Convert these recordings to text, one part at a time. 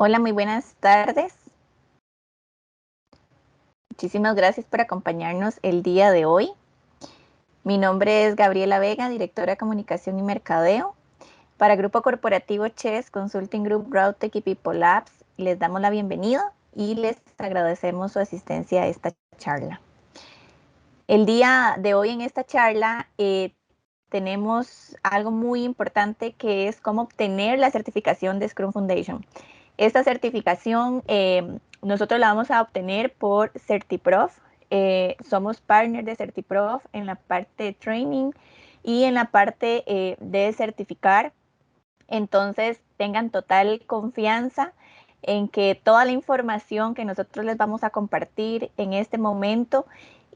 Hola, muy buenas tardes. Muchísimas gracias por acompañarnos el día de hoy. Mi nombre es Gabriela Vega, directora de Comunicación y Mercadeo. Para Grupo Corporativo Chess, Consulting Group, Routek y People Labs, les damos la bienvenida y les agradecemos su asistencia a esta charla. El día de hoy en esta charla tenemos algo muy importante que es cómo obtener la certificación de Scrum Foundation. Esta certificación nosotros la vamos a obtener por CertiProf. Somos partner de CertiProf en la parte de training y en la parte de certificar. Entonces tengan total confianza en que toda la información que nosotros les vamos a compartir en este momento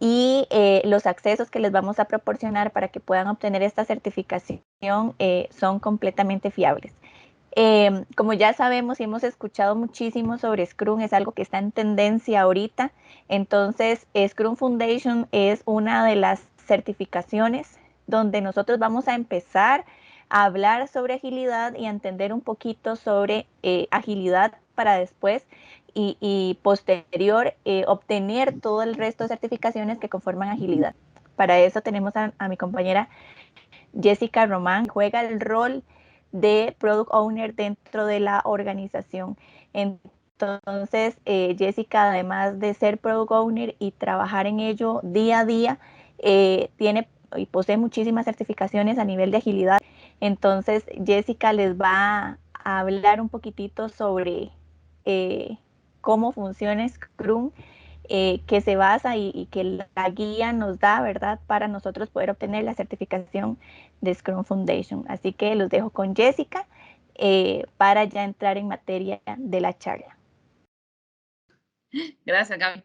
y los accesos que les vamos a proporcionar para que puedan obtener esta certificación son completamente fiables. Como ya sabemos y hemos escuchado muchísimo sobre Scrum, es algo que está en tendencia ahorita. Entonces, Scrum Foundation es una de las certificaciones donde nosotros vamos a empezar a hablar sobre agilidad y a entender un poquito sobre agilidad para después y posterior obtener todo el resto de certificaciones que conforman agilidad. Para eso tenemos a mi compañera Jessica Román, que juega el rol de Product Owner dentro de la organización. Entonces, Jessica, además de ser Product Owner y trabajar en ello día a día, tiene y posee muchísimas certificaciones a nivel de agilidad. Entonces, Jessica les va a hablar un poquitito sobre cómo funciona Scrum, que se basa y que la guía nos da, ¿verdad?, para nosotros poder obtener la certificación de Scrum Foundation. Así que los dejo con Jessica para ya entrar en materia de la charla. Gracias, Gaby.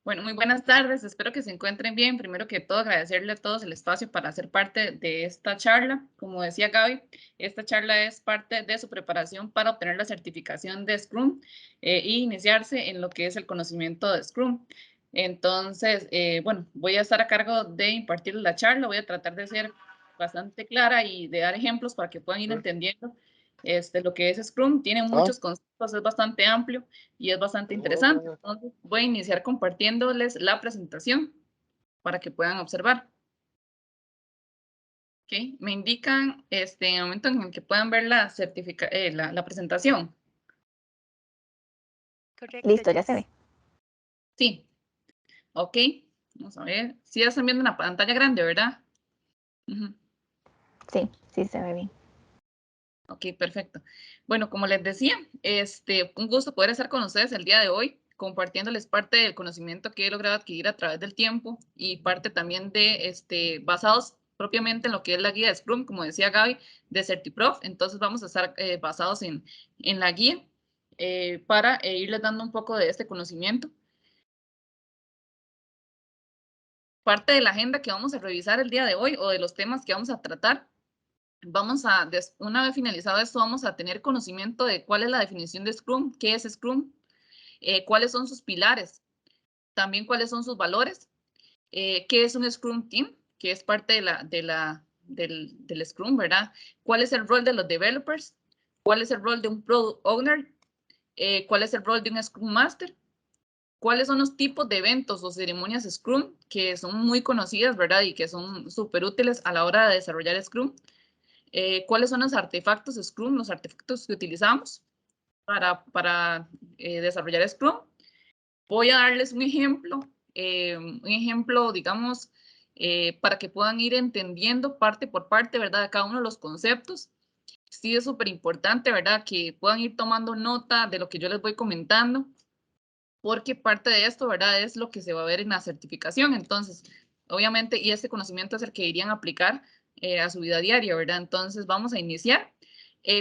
Bueno, muy buenas tardes. Espero que se encuentren bien. Primero que todo, agradecerle a todos el espacio para ser parte de esta charla. Como decía Gaby, esta charla es parte de su preparación para obtener la certificación de Scrum e iniciarse en lo que es el conocimiento de Scrum. Entonces, bueno, voy a estar a cargo de impartir la charla. Voy a tratar de ser bastante clara y de dar ejemplos para que puedan ir entendiendo lo que es Scrum. Tiene muchos conceptos, es bastante amplio y es bastante interesante. Entonces, voy a iniciar compartiéndoles la presentación para que puedan observar. ¿Okay? Me indican en el momento en el que puedan ver la presentación. Correcto, Listo, ya se Jess. ve. Sí, ok. Vamos a ver. Sí, ya están viendo una pantalla grande, ¿verdad? Sí, sí se ve bien. Ok, perfecto. Bueno, como les decía, un gusto poder estar con ustedes el día de hoy, compartiéndoles parte del conocimiento que he logrado adquirir a través del tiempo y parte también de, basados propiamente en lo que es la guía de Scrum, como decía Gaby, de CertiProf. Entonces vamos a estar basados en la guía para irles dando un poco de este conocimiento. Parte de la agenda que vamos a revisar el día de hoy o de los temas que vamos a tratar. Una vez finalizado esto, vamos a tener conocimiento de cuál es la definición de Scrum, qué es Scrum, cuáles son sus pilares, también cuáles son sus valores, qué es un Scrum Team, que es parte del Scrum, ¿verdad? ¿Cuál es el rol de los developers? ¿Cuál es el rol de un Product Owner? ¿Cuál es el rol de un Scrum Master? ¿Cuáles son los tipos de eventos o ceremonias Scrum que son muy conocidas, ¿verdad? Y que son súper útiles a la hora de desarrollar Scrum. ¿Cuáles son los artefactos Scrum, los artefactos que utilizamos para desarrollar Scrum? Voy a darles un ejemplo, digamos, para que puedan ir entendiendo parte por parte, ¿verdad?, de cada uno de los conceptos. Sí, es súper importante, ¿verdad?, que puedan ir tomando nota de lo que yo les voy comentando, porque parte de esto, ¿verdad?, es lo que se va a ver en la certificación. Entonces, obviamente, y este conocimiento es el que irían a aplicar a su vida diaria, ¿verdad? Entonces, vamos a iniciar.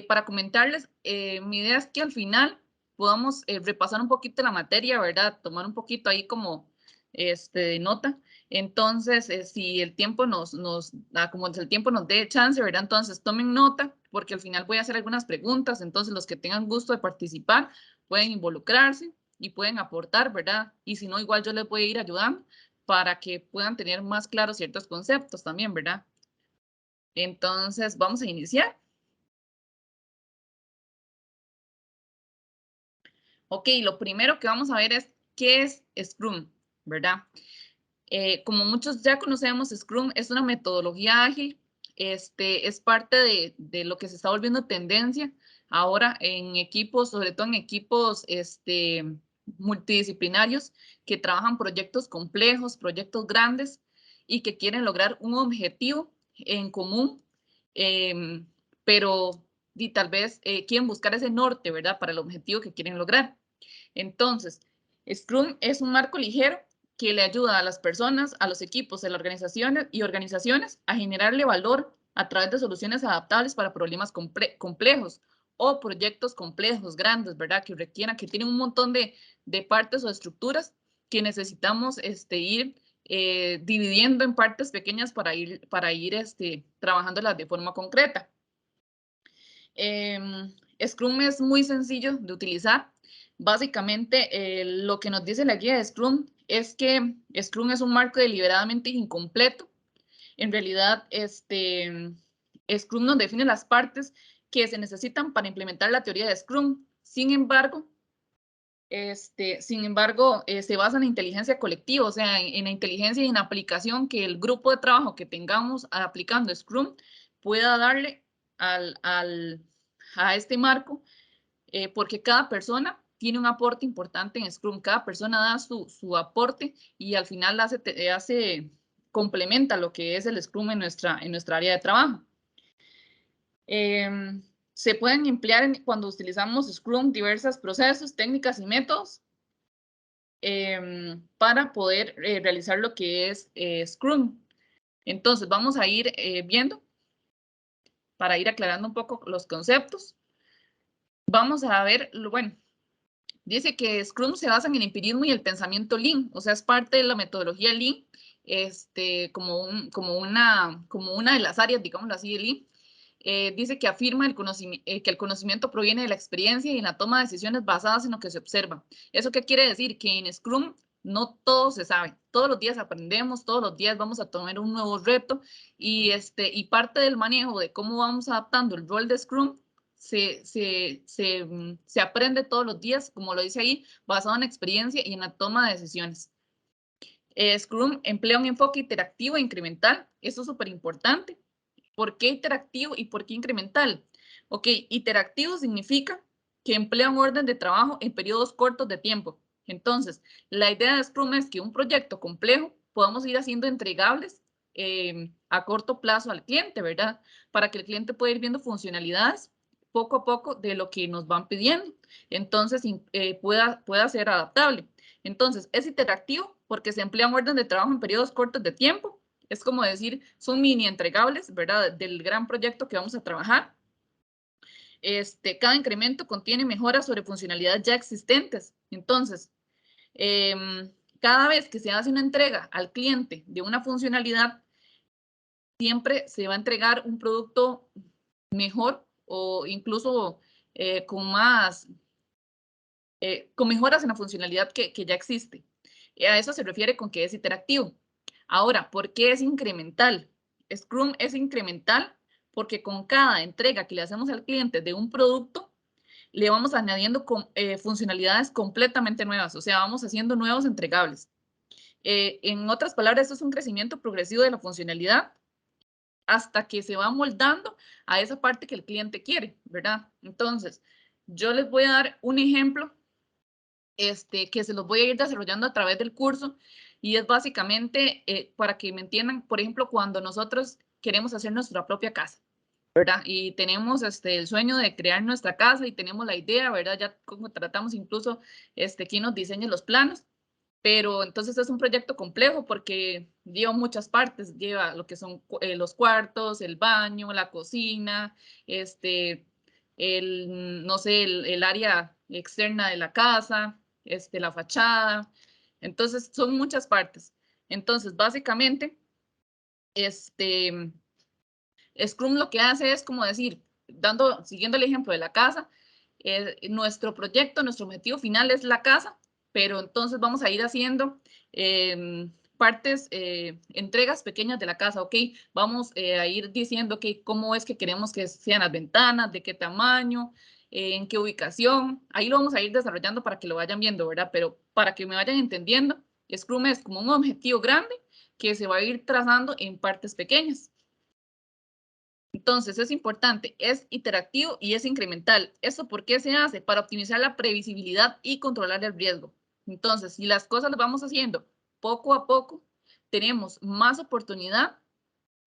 Para comentarles, mi idea es que al final podamos repasar un poquito la materia, ¿verdad? Tomar un poquito ahí como nota. Entonces, si el tiempo como el tiempo nos dé chance, ¿verdad? Entonces, tomen nota, porque al final voy a hacer algunas preguntas. Entonces, los que tengan gusto de participar pueden involucrarse y pueden aportar, ¿verdad? Y si no, igual yo les voy a ir ayudando para que puedan tener más claros ciertos conceptos también, ¿verdad? Entonces, vamos a iniciar. Ok, lo primero que vamos a ver es qué es Scrum, ¿verdad? Como muchos ya conocemos, Scrum es una metodología ágil, es parte de lo que se está volviendo tendencia ahora en equipos, sobre todo en equipos multidisciplinarios que trabajan proyectos complejos, proyectos grandes y que quieren lograr un objetivo en común, em, pero y tal vez quieren buscar ese norte, ¿verdad? Para el objetivo que quieren lograr. Entonces, Scrum es un marco ligero que le ayuda a las personas, a los equipos, a las organizaciones y organizaciones a generarle valor a través de soluciones adaptables para problemas complejos o proyectos complejos, grandes, ¿verdad? Que requieran, que tienen un montón de partes o estructuras que necesitamos ir dividiendo en partes pequeñas para ir trabajándolas de forma concreta. Scrum es muy sencillo de utilizar. Básicamente, lo que nos dice la guía de Scrum es que Scrum es un marco deliberadamente incompleto. En realidad, Scrum nos define las partes que se necesitan para implementar la teoría de Scrum. Sin embargo, se basa en la inteligencia colectiva, o sea, en la inteligencia y en la aplicación que el grupo de trabajo que tengamos aplicando Scrum pueda darle a este marco, porque cada persona tiene un aporte importante en Scrum, cada persona da su aporte y al final complementa lo que es el Scrum en nuestra área de trabajo. Se pueden emplear cuando utilizamos Scrum diversos procesos, técnicas y métodos para poder realizar lo que es Scrum. Entonces, vamos a ir viendo para ir aclarando un poco los conceptos. Vamos a ver, bueno, dice que Scrum se basa en el empirismo y el pensamiento Lean, o sea, es parte de la metodología Lean, como una de las áreas, digámoslo así, de Lean. Dice que afirma que el conocimiento proviene de la experiencia y en la toma de decisiones basadas en lo que se observa. ¿Eso qué quiere decir? Que en Scrum no todo se sabe. Todos los días aprendemos, todos los días vamos a tomar un nuevo reto y parte del manejo de cómo vamos adaptando el rol de Scrum se aprende todos los días, como lo dice ahí, basado en experiencia y en la toma de decisiones. Scrum emplea un enfoque interactivo e incremental. Eso es súper importante. ¿Por qué interactivo y por qué incremental? Ok, interactivo significa que emplea un orden de trabajo en periodos cortos de tiempo. Entonces, la idea de Scrum es que un proyecto complejo podamos ir haciendo entregables a corto plazo al cliente, ¿verdad? Para que el cliente pueda ir viendo funcionalidades poco a poco de lo que nos van pidiendo. Entonces, pueda ser adaptable. Entonces, es interactivo porque se emplea un orden de trabajo en periodos cortos de tiempo. Es como decir, son mini entregables, ¿verdad? Del gran proyecto que vamos a trabajar. Cada incremento contiene mejoras sobre funcionalidades ya existentes. Entonces, cada vez que se hace una entrega al cliente de una funcionalidad, siempre se va a entregar un producto mejor o incluso con mejoras en la funcionalidad que ya existe. A eso se refiere con que es interactivo. Ahora, ¿por qué es incremental? Scrum es incremental porque con cada entrega que le hacemos al cliente de un producto, le vamos añadiendo funcionalidades completamente nuevas, o sea, vamos haciendo nuevos entregables. En otras palabras, esto es un crecimiento progresivo de la funcionalidad hasta que se va moldando a esa parte que el cliente quiere, ¿verdad? Entonces, yo les voy a dar un ejemplo que se los voy a ir desarrollando a través del curso y es básicamente para que me entiendan, por ejemplo, cuando nosotros queremos hacer nuestra propia casa, ¿verdad? Y tenemos el sueño de crear nuestra casa y tenemos la idea, ¿verdad? Ya tratamos incluso quien nos diseñe los planos, pero entonces es un proyecto complejo porque lleva muchas partes, lleva lo que son los cuartos, el baño, la cocina, no sé, el área externa de la casa, la fachada. Entonces, son muchas partes. Entonces, básicamente, Scrum lo que hace es como decir, siguiendo el ejemplo de la casa, nuestro proyecto, nuestro objetivo final es la casa, pero entonces vamos a ir haciendo partes, entregas pequeñas de la casa, ¿ok? Vamos a ir diciendo, ok, cómo es que queremos que sean las ventanas, de qué tamaño, en qué ubicación. Ahí lo vamos a ir desarrollando para que lo vayan viendo, ¿verdad? Pero para que me vayan entendiendo, Scrum es como un objetivo grande que se va a ir trazando en partes pequeñas. Entonces, es importante, es interactivo y es incremental. ¿Esto por qué se hace? Para optimizar la previsibilidad y controlar el riesgo. Entonces, si las cosas las vamos haciendo poco a poco, tenemos más oportunidad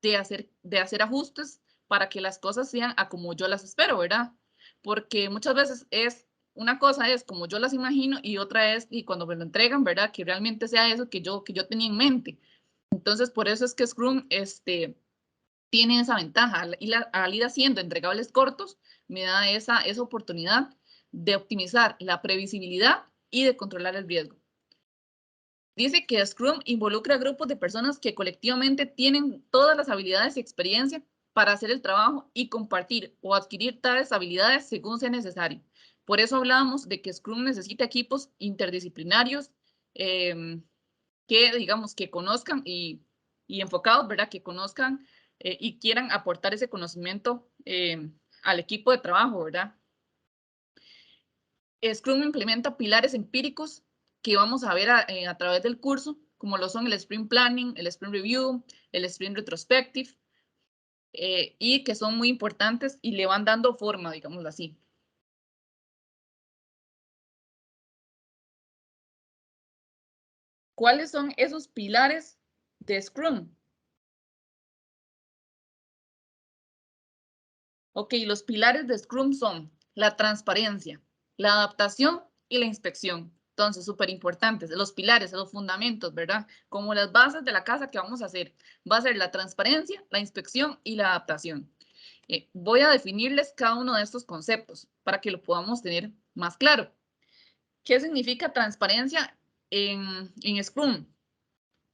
de hacer ajustes para que las cosas sean a como yo las espero, ¿verdad? Porque muchas veces una cosa es como yo las imagino y otra es y cuando me lo entregan, ¿verdad? Que realmente sea eso que yo tenía en mente. Entonces, por eso es que Scrum, tiene esa ventaja. Al ir haciendo entregables cortos, me da esa oportunidad de optimizar la previsibilidad y de controlar el riesgo. Dice que Scrum involucra a grupos de personas que colectivamente tienen todas las habilidades y experiencia para hacer el trabajo y compartir o adquirir tales habilidades según sea necesario. Por eso hablamos de que Scrum necesita equipos interdisciplinarios que, digamos, que conozcan y enfocados, ¿verdad? Que conozcan y quieran aportar ese conocimiento al equipo de trabajo, ¿verdad? Scrum implementa pilares empíricos que vamos a ver a través del curso, como lo son el Sprint Planning, el Sprint Review, el Sprint Retrospective, y que son muy importantes y le van dando forma, digámoslo así. ¿Cuáles son esos pilares de Scrum? Ok, los pilares de Scrum son la transparencia, la adaptación y la inspección. Entonces, súper importantes, los pilares, los fundamentos, ¿verdad? Como las bases de la casa que vamos a hacer. Va a ser la transparencia, la inspección y la adaptación. Voy a definirles cada uno de estos conceptos para que lo podamos tener más claro. ¿Qué significa transparencia en Scrum?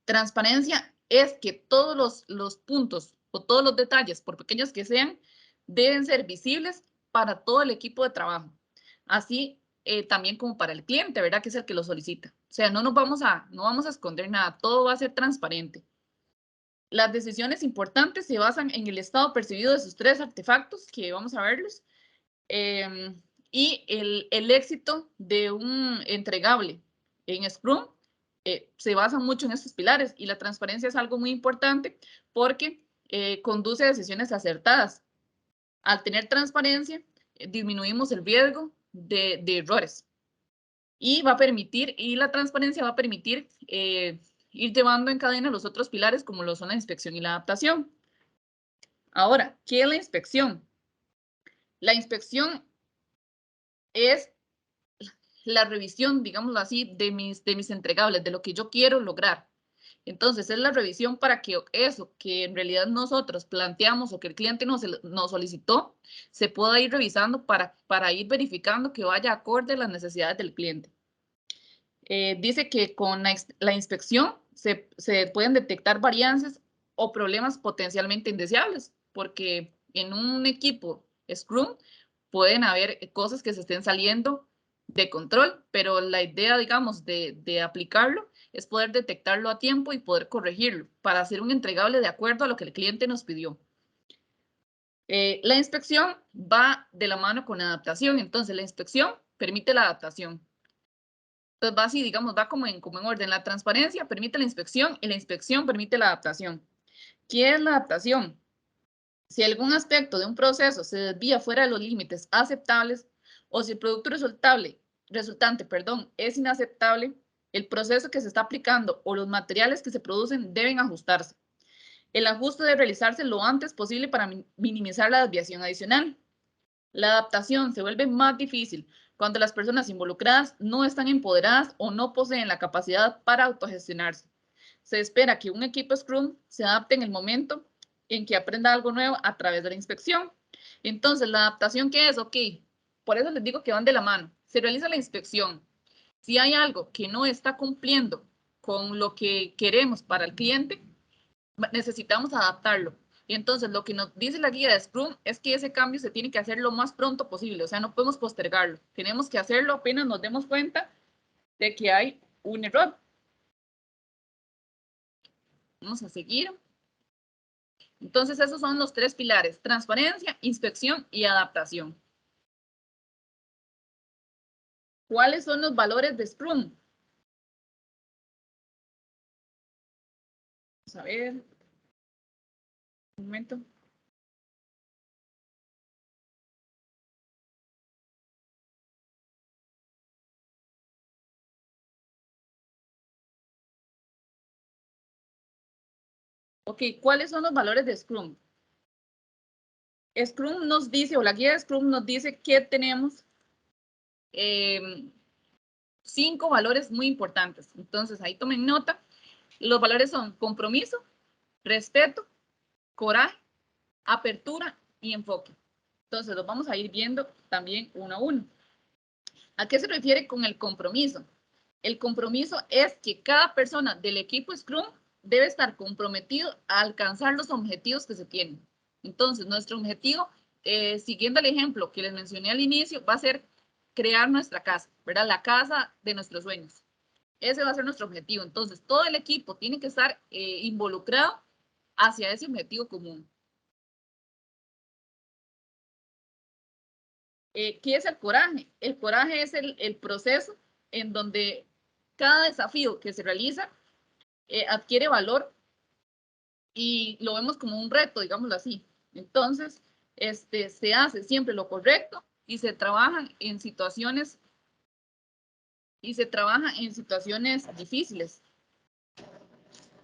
Transparencia es que todos los puntos o todos los detalles, por pequeños que sean, deben ser visibles para todo el equipo de trabajo. Así también como para el cliente, ¿verdad? Que es el que lo solicita. O sea, no vamos a esconder nada, todo va a ser transparente. Las decisiones importantes se basan en el estado percibido de sus tres artefactos, que vamos a verlos, y el éxito de un entregable en Scrum se basa mucho en estos pilares y la transparencia es algo muy importante porque conduce a decisiones acertadas. Al tener transparencia, disminuimos el riesgo de errores y la transparencia va a permitir ir llevando en cadena los otros pilares como lo son la inspección y la adaptación. Ahora, ¿qué es la inspección? La inspección es la revisión, digámoslo así, de mis entregables, de lo que yo quiero lograr. Entonces, es la revisión para que eso que en realidad nosotros planteamos o que el cliente nos solicitó, se pueda ir revisando para ir verificando que vaya acorde a las necesidades del cliente. Dice que con la inspección se pueden detectar varianzas o problemas potencialmente indeseables, porque en un equipo Scrum pueden haber cosas que se estén saliendo de control, pero la idea, digamos, de aplicarlo es poder detectarlo a tiempo y poder corregirlo para hacer un entregable de acuerdo a lo que el cliente nos pidió. La inspección va de la mano con la adaptación, entonces la inspección permite la adaptación. Entonces va así, digamos, va como en orden. La transparencia permite la inspección y la inspección permite la adaptación. ¿Qué es la adaptación? Si algún aspecto de un proceso se desvía fuera de los límites aceptables o si el producto resultante, es inaceptable, el proceso que se está aplicando o los materiales que se producen deben ajustarse. El ajuste debe realizarse lo antes posible para minimizar la desviación adicional. La adaptación se vuelve más difícil cuando las personas involucradas no están empoderadas o no poseen la capacidad para autogestionarse. Se espera que un equipo Scrum se adapte en el momento en que aprenda algo nuevo a través de la inspección. Entonces, la adaptación, ¿qué es? Ok, por eso les digo que van de la mano. Se realiza la inspección. Si hay algo que no está cumpliendo con lo que queremos para el cliente, necesitamos adaptarlo. Y entonces lo que nos dice la guía de Scrum es que ese cambio se tiene que hacer lo más pronto posible, o sea, no podemos postergarlo. Tenemos que hacerlo apenas nos demos cuenta de que hay un error. Vamos a seguir. Entonces esos son los tres pilares: transparencia, inspección y adaptación. ¿Cuáles son los valores de Scrum? Vamos a ver. Un momento. Ok, ¿cuáles son los valores de Scrum? Scrum nos dice, o la guía de Scrum nos dice que tenemos 5 valores muy importantes. Entonces, ahí tomen nota. Los valores son compromiso, respeto, coraje, apertura y enfoque. Entonces, los vamos a ir viendo también uno a uno. ¿A qué se refiere con el compromiso? El compromiso es que cada persona del equipo Scrum debe estar comprometido a alcanzar los objetivos que se tienen. Entonces, nuestro objetivo, siguiendo el ejemplo que les mencioné al inicio, va a ser crear nuestra casa, ¿verdad? La casa de nuestros sueños. Ese va a ser nuestro objetivo. Entonces, todo el equipo tiene que estar involucrado hacia ese objetivo común. ¿Qué es el coraje? El coraje es el proceso en donde cada desafío que se realiza adquiere valor y lo vemos como un reto, digámoslo así. Entonces, se hace siempre lo correcto y se trabaja en situaciones difíciles.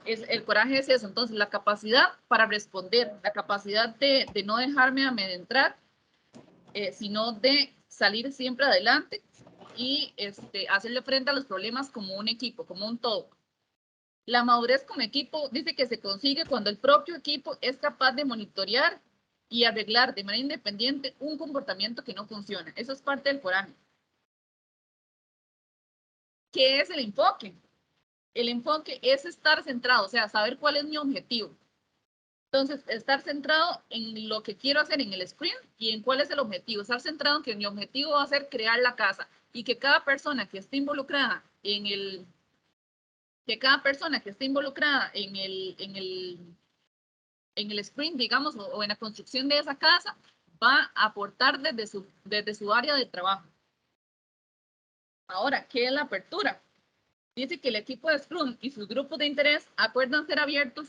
El coraje es eso, entonces la capacidad para responder, la capacidad de no dejarme amedrentar, sino de salir siempre adelante y hacerle frente a los problemas como un equipo, como un todo. La madurez como equipo dice que se consigue cuando el propio equipo es capaz de monitorear y arreglar de manera independiente un comportamiento que no funciona. Eso es parte del coraje. ¿Qué es el enfoque? El enfoque es estar centrado, o sea, saber cuál es mi objetivo. Entonces, estar centrado en lo que quiero hacer en el sprint y en cuál es el objetivo. Estar centrado en que mi objetivo va a ser crear la casa y que cada persona que esté involucrada en el sprint, digamos, o en la construcción de esa casa, va a aportar desde su área de trabajo. Ahora, ¿qué es la apertura? Dice que el equipo de Scrum y sus grupos de interés acuerdan ser abiertos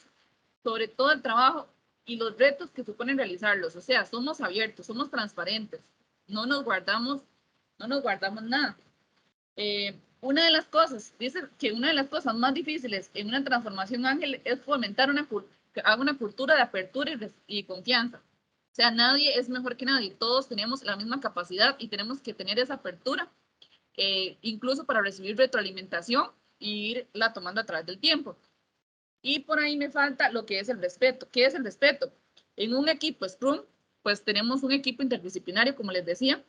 sobre todo el trabajo y los retos que suponen realizarlos. O sea, somos abiertos, somos transparentes, no nos guardamos nada. Una de las cosas, dice que una de las cosas más difíciles en una transformación ágil es fomentar una cultura de apertura y confianza. O sea, nadie es mejor que nadie, todos tenemos la misma capacidad y tenemos que tener esa apertura, incluso para recibir retroalimentación y irla tomando a través del tiempo. Y por ahí me falta lo que es el respeto. ¿Qué es el respeto? En un equipo Scrum, pues tenemos un equipo interdisciplinario, como les decía.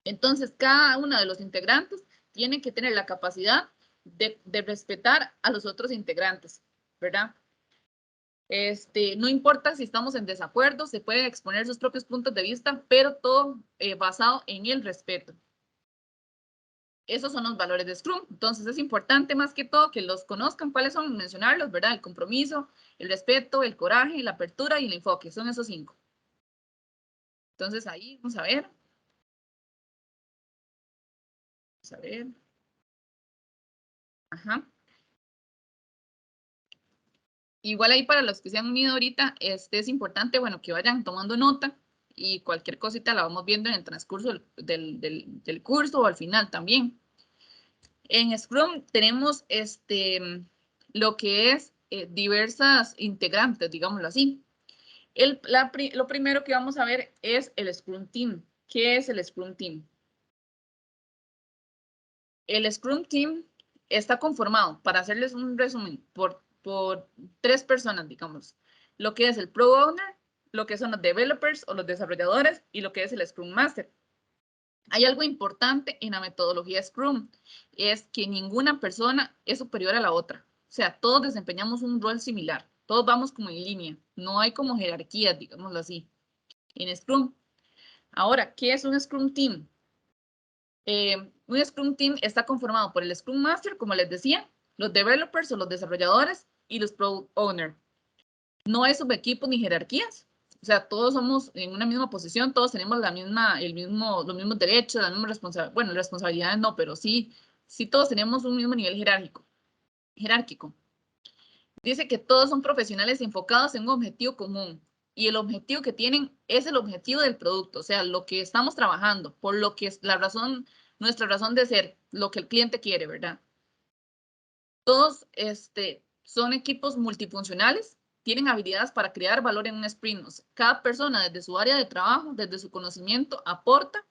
Entonces, cada uno de los integrantes tiene que tener la capacidad de respetar a los otros integrantes, ¿verdad? No importa si estamos en desacuerdo, se pueden exponer sus propios puntos de vista, pero todo basado en el respeto. Esos son los valores de Scrum. Entonces es importante más que todo que los conozcan, cuáles son, mencionarlos, ¿verdad? El compromiso, el respeto, el coraje, la apertura y el enfoque. Son esos 5. Entonces ahí vamos a ver. Vamos a ver. Ajá. Igual ahí para los que se han unido ahorita, es importante, bueno, que vayan tomando nota y cualquier cosita la vamos viendo en el transcurso del curso o al final también. En Scrum tenemos lo que es diversas integrantes, digámoslo así. Lo primero que vamos a ver es el Scrum Team. ¿Qué es el Scrum Team? El Scrum Team está conformado, para hacerles un resumen, por 3 personas, digamos. Lo que es el Pro Owner, lo que son los developers o los desarrolladores y lo que es el Scrum Master. Hay algo importante en la metodología Scrum, es que ninguna persona es superior a la otra. O sea, todos desempeñamos un rol similar, todos vamos como en línea, no hay como jerarquías, digámoslo así, en Scrum. Ahora, ¿qué es un Scrum Team? Un Scrum Team está conformado por el Scrum Master, como les decía, los developers o los desarrolladores y los Product Owner. No hay subequipos ni jerarquías, o sea, todos somos en una misma posición, todos tenemos los mismos derechos, la misma responsabilidad, bueno, responsabilidades no, pero sí, sí todos tenemos un mismo nivel jerárquico. Dice que todos son profesionales enfocados en un objetivo común y el objetivo que tienen es el objetivo del producto, o sea, lo que estamos trabajando, por lo que es nuestra razón de ser, lo que el cliente quiere, ¿verdad? Todos son equipos multifuncionales, tienen habilidades para crear valor en un sprint. O sea, cada persona desde su área de trabajo, desde su conocimiento, aporta.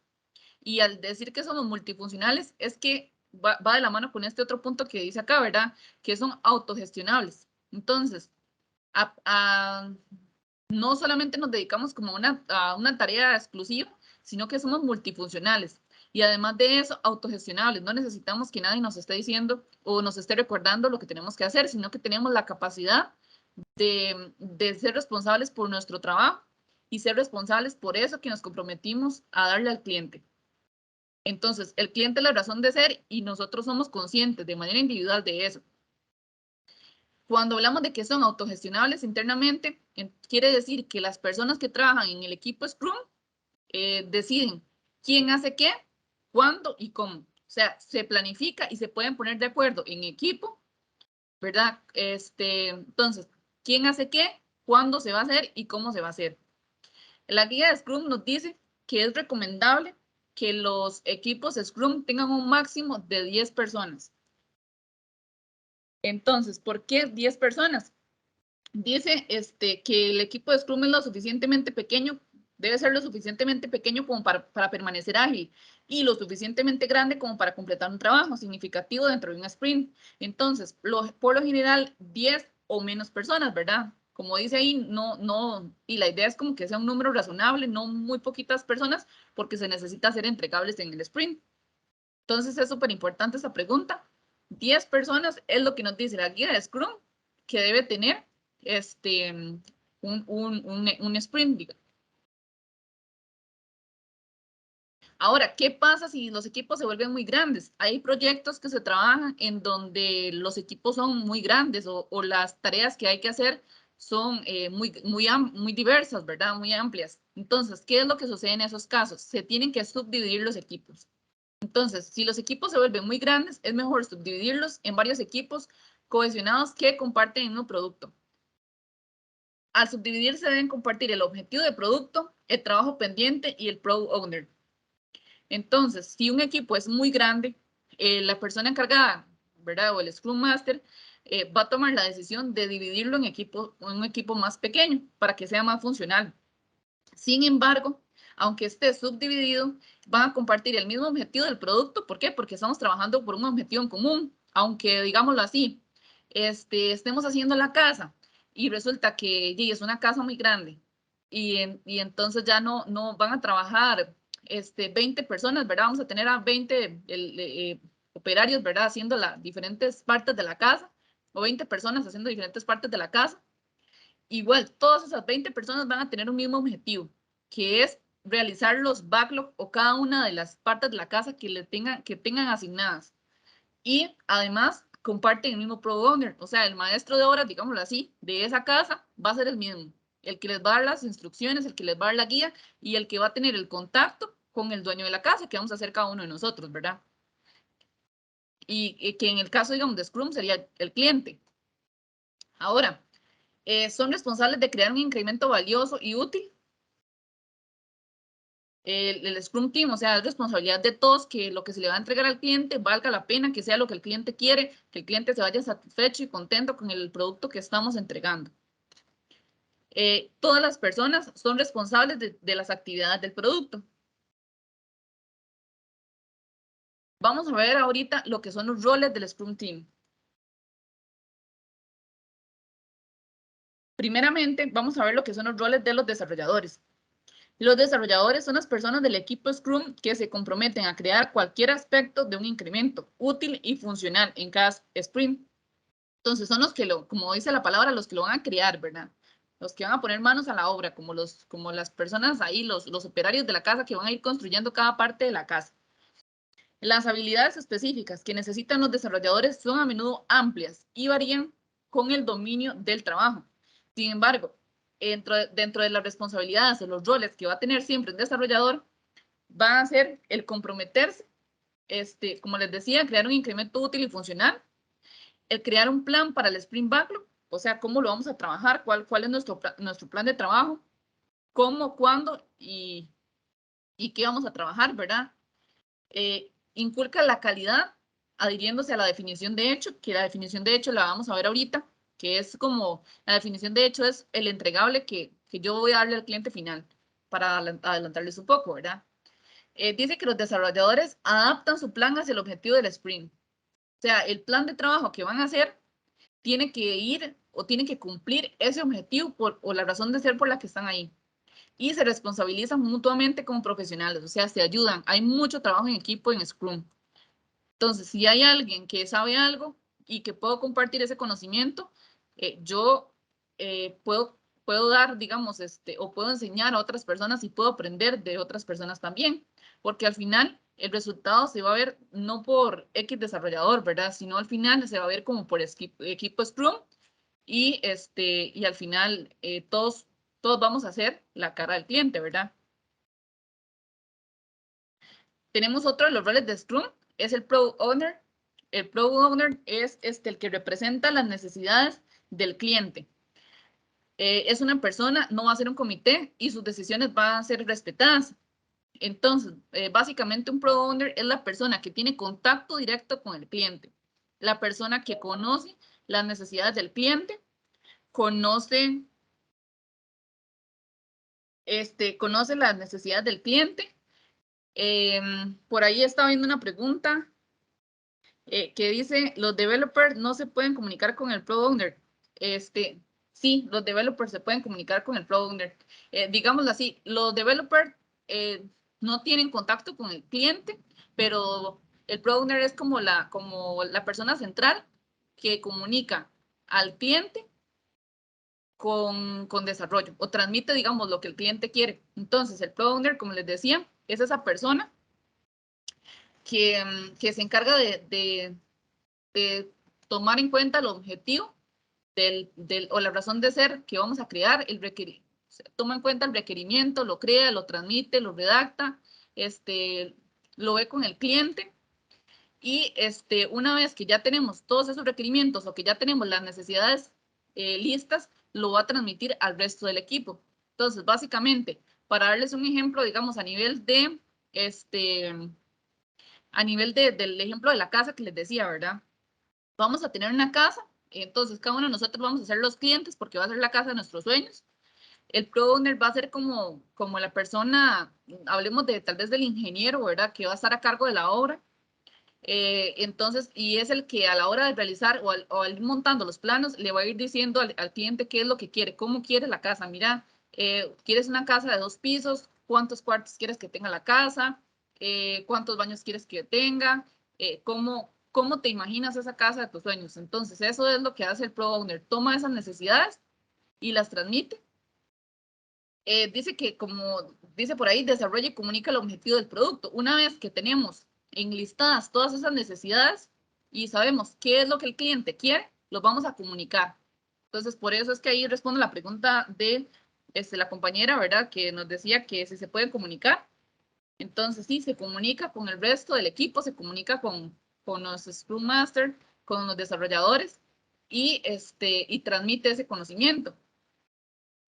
Y al decir que somos multifuncionales, es que va de la mano con este otro punto que dice acá, ¿verdad? Que son autogestionables. Entonces, no solamente nos dedicamos como a una tarea exclusiva, sino que somos multifuncionales. Y además de eso, autogestionables. No necesitamos que nadie nos esté diciendo o nos esté recordando lo que tenemos que hacer, sino que tenemos la capacidad de ser responsables por nuestro trabajo y ser responsables por eso que nos comprometimos a darle al cliente. Entonces, el cliente es la razón de ser y nosotros somos conscientes de manera individual de eso. Cuando hablamos de que son autogestionables internamente, quiere decir que las personas que trabajan en el equipo Scrum deciden quién hace qué, cuándo y cómo. O sea, se planifica y se pueden poner de acuerdo en equipo, ¿verdad? Entonces, quién hace qué, cuándo se va a hacer y cómo se va a hacer. La guía de Scrum nos dice que es recomendable que los equipos Scrum tengan un máximo de 10 personas. Entonces, ¿por qué 10 personas? Dice que el equipo de Scrum es lo suficientemente pequeño, debe ser lo suficientemente pequeño como para permanecer ágil y lo suficientemente grande como para completar un trabajo significativo dentro de un sprint. Entonces, por lo general, 10 o menos personas, ¿verdad? Como dice ahí, y la idea es como que sea un número razonable, no muy poquitas personas, porque se necesita ser entregables en el sprint. Entonces, es súper importante esta pregunta. 10 personas es lo que nos dice la guía de Scrum que debe tener un sprint, digamos. Ahora, ¿qué pasa si los equipos se vuelven muy grandes? Hay proyectos que se trabajan en donde los equipos son muy grandes o las tareas que hay que hacer son muy diversas, ¿verdad? Muy amplias. Entonces, ¿qué es lo que sucede en esos casos? Se tienen que subdividir los equipos. Entonces, si los equipos se vuelven muy grandes, es mejor subdividirlos en varios equipos cohesionados que comparten el mismo producto. Al subdividirse deben compartir el objetivo de producto, el trabajo pendiente y el product owner. Entonces, si un equipo es muy grande, la persona encargada, ¿verdad? O el Scrum Master va a tomar la decisión de dividirlo en un equipo más pequeño para que sea más funcional. Sin embargo, aunque esté subdividido, van a compartir el mismo objetivo del producto. ¿Por qué? Porque estamos trabajando por un objetivo en común. Aunque, digámoslo así, estemos haciendo la casa y resulta que es una casa muy grande y entonces ya no van a trabajar 20 personas, ¿verdad? Vamos a tener a 20 operarios, ¿verdad? Haciendo las diferentes partes de la casa o 20 personas haciendo diferentes partes de la casa. Igual, todas esas 20 personas van a tener un mismo objetivo, que es realizar los backlog o cada una de las partes de la casa que tengan asignadas. Y además comparten el mismo product owner, o sea, el maestro de obras, digámoslo así, de esa casa va a ser el mismo, el que les va a dar las instrucciones, el que les va a dar la guía y el que va a tener el contacto con el dueño de la casa, que vamos a hacer cada uno de nosotros, ¿verdad? Y que en el caso, digamos, de Scrum sería el cliente. Ahora, son responsables de crear un incremento valioso y útil. El Scrum Team, o sea, es responsabilidad de todos que lo que se le va a entregar al cliente valga la pena, que sea lo que el cliente quiere, que el cliente se vaya satisfecho y contento con el producto que estamos entregando. Todas las personas son responsables de las actividades del producto. Vamos a ver ahorita lo que son los roles del Scrum Team. Primeramente, vamos a ver lo que son los roles de los desarrolladores. Los desarrolladores son las personas del equipo Scrum que se comprometen a crear cualquier aspecto de un incremento útil y funcional en cada sprint. Entonces son los que como dice la palabra, los que lo van a crear, ¿verdad? Los que van a poner manos a la obra, como las personas ahí, los operarios de la casa que van a ir construyendo cada parte de la casa. Las habilidades específicas que necesitan los desarrolladores son a menudo amplias y varían con el dominio del trabajo. Sin embargo, dentro de las responsabilidades de los roles que va a tener siempre un desarrollador, va a ser el comprometerse, como les decía, crear un incremento útil y funcional, el crear un plan para el Sprint Backlog, o sea, cómo lo vamos a trabajar, cuál es nuestro plan de trabajo, cómo, cuándo y qué vamos a trabajar, ¿verdad? Inculca la calidad adhiriéndose a la definición de hecho, que la definición de hecho la vamos a ver ahorita, que es como, la definición de hecho es el entregable que yo voy a darle al cliente final, para adelantarles un poco, ¿verdad? Dice que los desarrolladores adaptan su plan hacia el objetivo del sprint. O sea, el plan de trabajo que van a hacer tiene que ir o tiene que cumplir ese objetivo o la razón de ser por la que están ahí. Y se responsabilizan mutuamente como profesionales, o sea, se ayudan. Hay mucho trabajo en equipo en Scrum. Entonces, si hay alguien que sabe algo y que puedo compartir ese conocimiento, yo puedo dar, digamos, o puedo enseñar a otras personas y puedo aprender de otras personas también, porque al final el resultado se va a ver no por X desarrollador, ¿verdad? Sino al final se va a ver como por equipo Scrum y al final todos vamos a hacer la cara del cliente, ¿verdad? Tenemos otro de los roles de Scrum, es el Product Owner. El Product Owner es el que representa las necesidades del cliente. Es una persona, no va a ser un comité y sus decisiones van a ser respetadas. Entonces, básicamente un Product Owner es la persona que tiene contacto directo con el cliente, la persona que conoce las necesidades del cliente, conoce, conoce las necesidades del cliente. Por ahí estaba viendo una pregunta que dice, los developers no se pueden comunicar con el Product Owner. Sí, los developers se pueden comunicar con el Product Owner. Digámoslo así, los developers no tienen contacto con el cliente, pero el Product Owner es como la persona central que comunica al cliente con desarrollo o transmite, digamos, lo que el cliente quiere. Entonces, el Product Owner, como les decía, es esa persona que se encarga de tomar en cuenta el objetivo o la razón de ser que vamos a crear, toma en cuenta el requerimiento, lo crea, lo transmite, lo redacta, lo ve con el cliente y una vez que ya tenemos todos esos requerimientos o que ya tenemos las necesidades listas, lo va a transmitir al resto del equipo. Entonces, básicamente, para darles un ejemplo, digamos, a nivel del ejemplo de la casa que les decía, ¿verdad? Vamos a tener una casa, entonces cada uno de nosotros vamos a ser los clientes porque va a ser la casa de nuestros sueños. El Product Owner va a ser como la persona, hablemos de tal vez del ingeniero, ¿verdad? Que va a estar a cargo de la obra. Entonces, y es el que a la hora de realizar o al ir montando los planos, le va a ir diciendo al cliente qué es lo que quiere, cómo quiere la casa. Mira, ¿quieres una casa de 2 pisos? ¿Cuántos cuartos quieres que tenga la casa? ¿Cuántos baños quieres que tenga? ¿Cómo te imaginas esa casa de tus sueños? Entonces, eso es lo que hace el Product Owner. Toma esas necesidades y las transmite. Dice que, como dice por ahí, desarrolla y comunica el objetivo del producto. Una vez que tenemos enlistadas todas esas necesidades y sabemos qué es lo que el cliente quiere, los vamos a comunicar. Entonces, por eso es que ahí respondo la pregunta de la compañera, ¿verdad? Que nos decía que si se puede comunicar. Entonces, sí, se comunica con el resto del equipo, se comunica con los Scrum Master, con los desarrolladores y transmite ese conocimiento.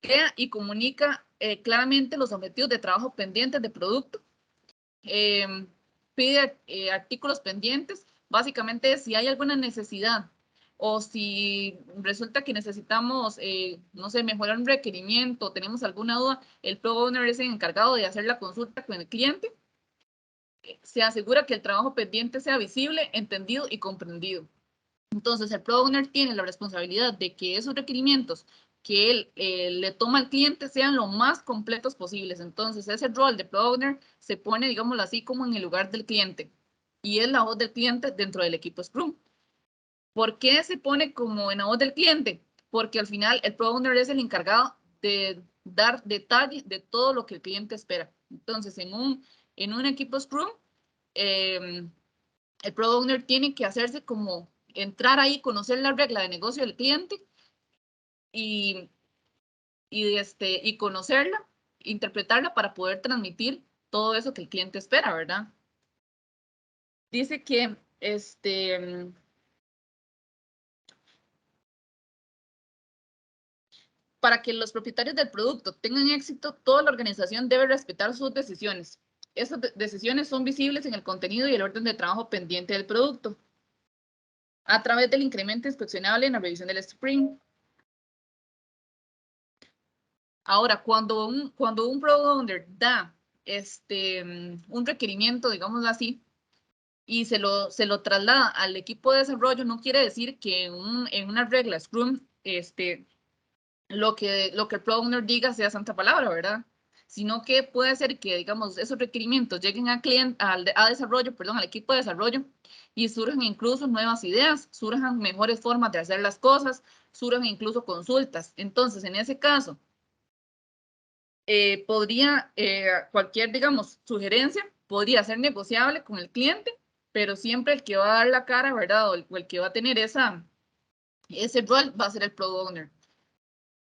Crea y comunica claramente los objetivos de trabajo pendientes de producto. Pide artículos pendientes. Básicamente, si hay alguna necesidad o si resulta que necesitamos, no sé, mejorar un requerimiento, tenemos alguna duda, el Product Owner es el encargado de hacer la consulta con el cliente. Se asegura que el trabajo pendiente sea visible, entendido y comprendido. Entonces, el Product Owner tiene la responsabilidad de que esos requerimientos que él le toma al cliente sean lo más completos posibles. Entonces, ese rol de Product Owner se pone, digámoslo así, como en el lugar del cliente y es la voz del cliente dentro del equipo Scrum. ¿Por qué se pone como en la voz del cliente? Porque al final el Product Owner es el encargado de dar detalle de todo lo que el cliente espera. Entonces, en un equipo Scrum, eh, el Product Owner tiene que hacerse como entrar ahí, conocer la regla de negocio del cliente y, y conocerla, interpretarla para poder transmitir todo eso que el cliente espera, ¿verdad? Dice que para que los propietarios del producto tengan éxito, toda la organización debe respetar sus decisiones. Esas decisiones son visibles en el contenido y el orden de trabajo pendiente del producto, a través del incremento inspeccionable en la revisión del sprint. Ahora, cuando un product owner da un requerimiento, digamos así, y se lo traslada al equipo de desarrollo, no quiere decir que en una regla Scrum, lo que el product owner diga sea santa palabra, ¿verdad? Sino que puede ser que, digamos, esos requerimientos lleguen al desarrollo, perdón, al equipo de desarrollo, y surjan incluso nuevas ideas, surjan mejores formas de hacer las cosas, surjan incluso consultas. Entonces, en ese caso, cualquier, digamos, sugerencia podría ser negociable con el cliente, pero siempre el que va a dar la cara, ¿verdad? O el que va a tener ese rol va a ser el product owner.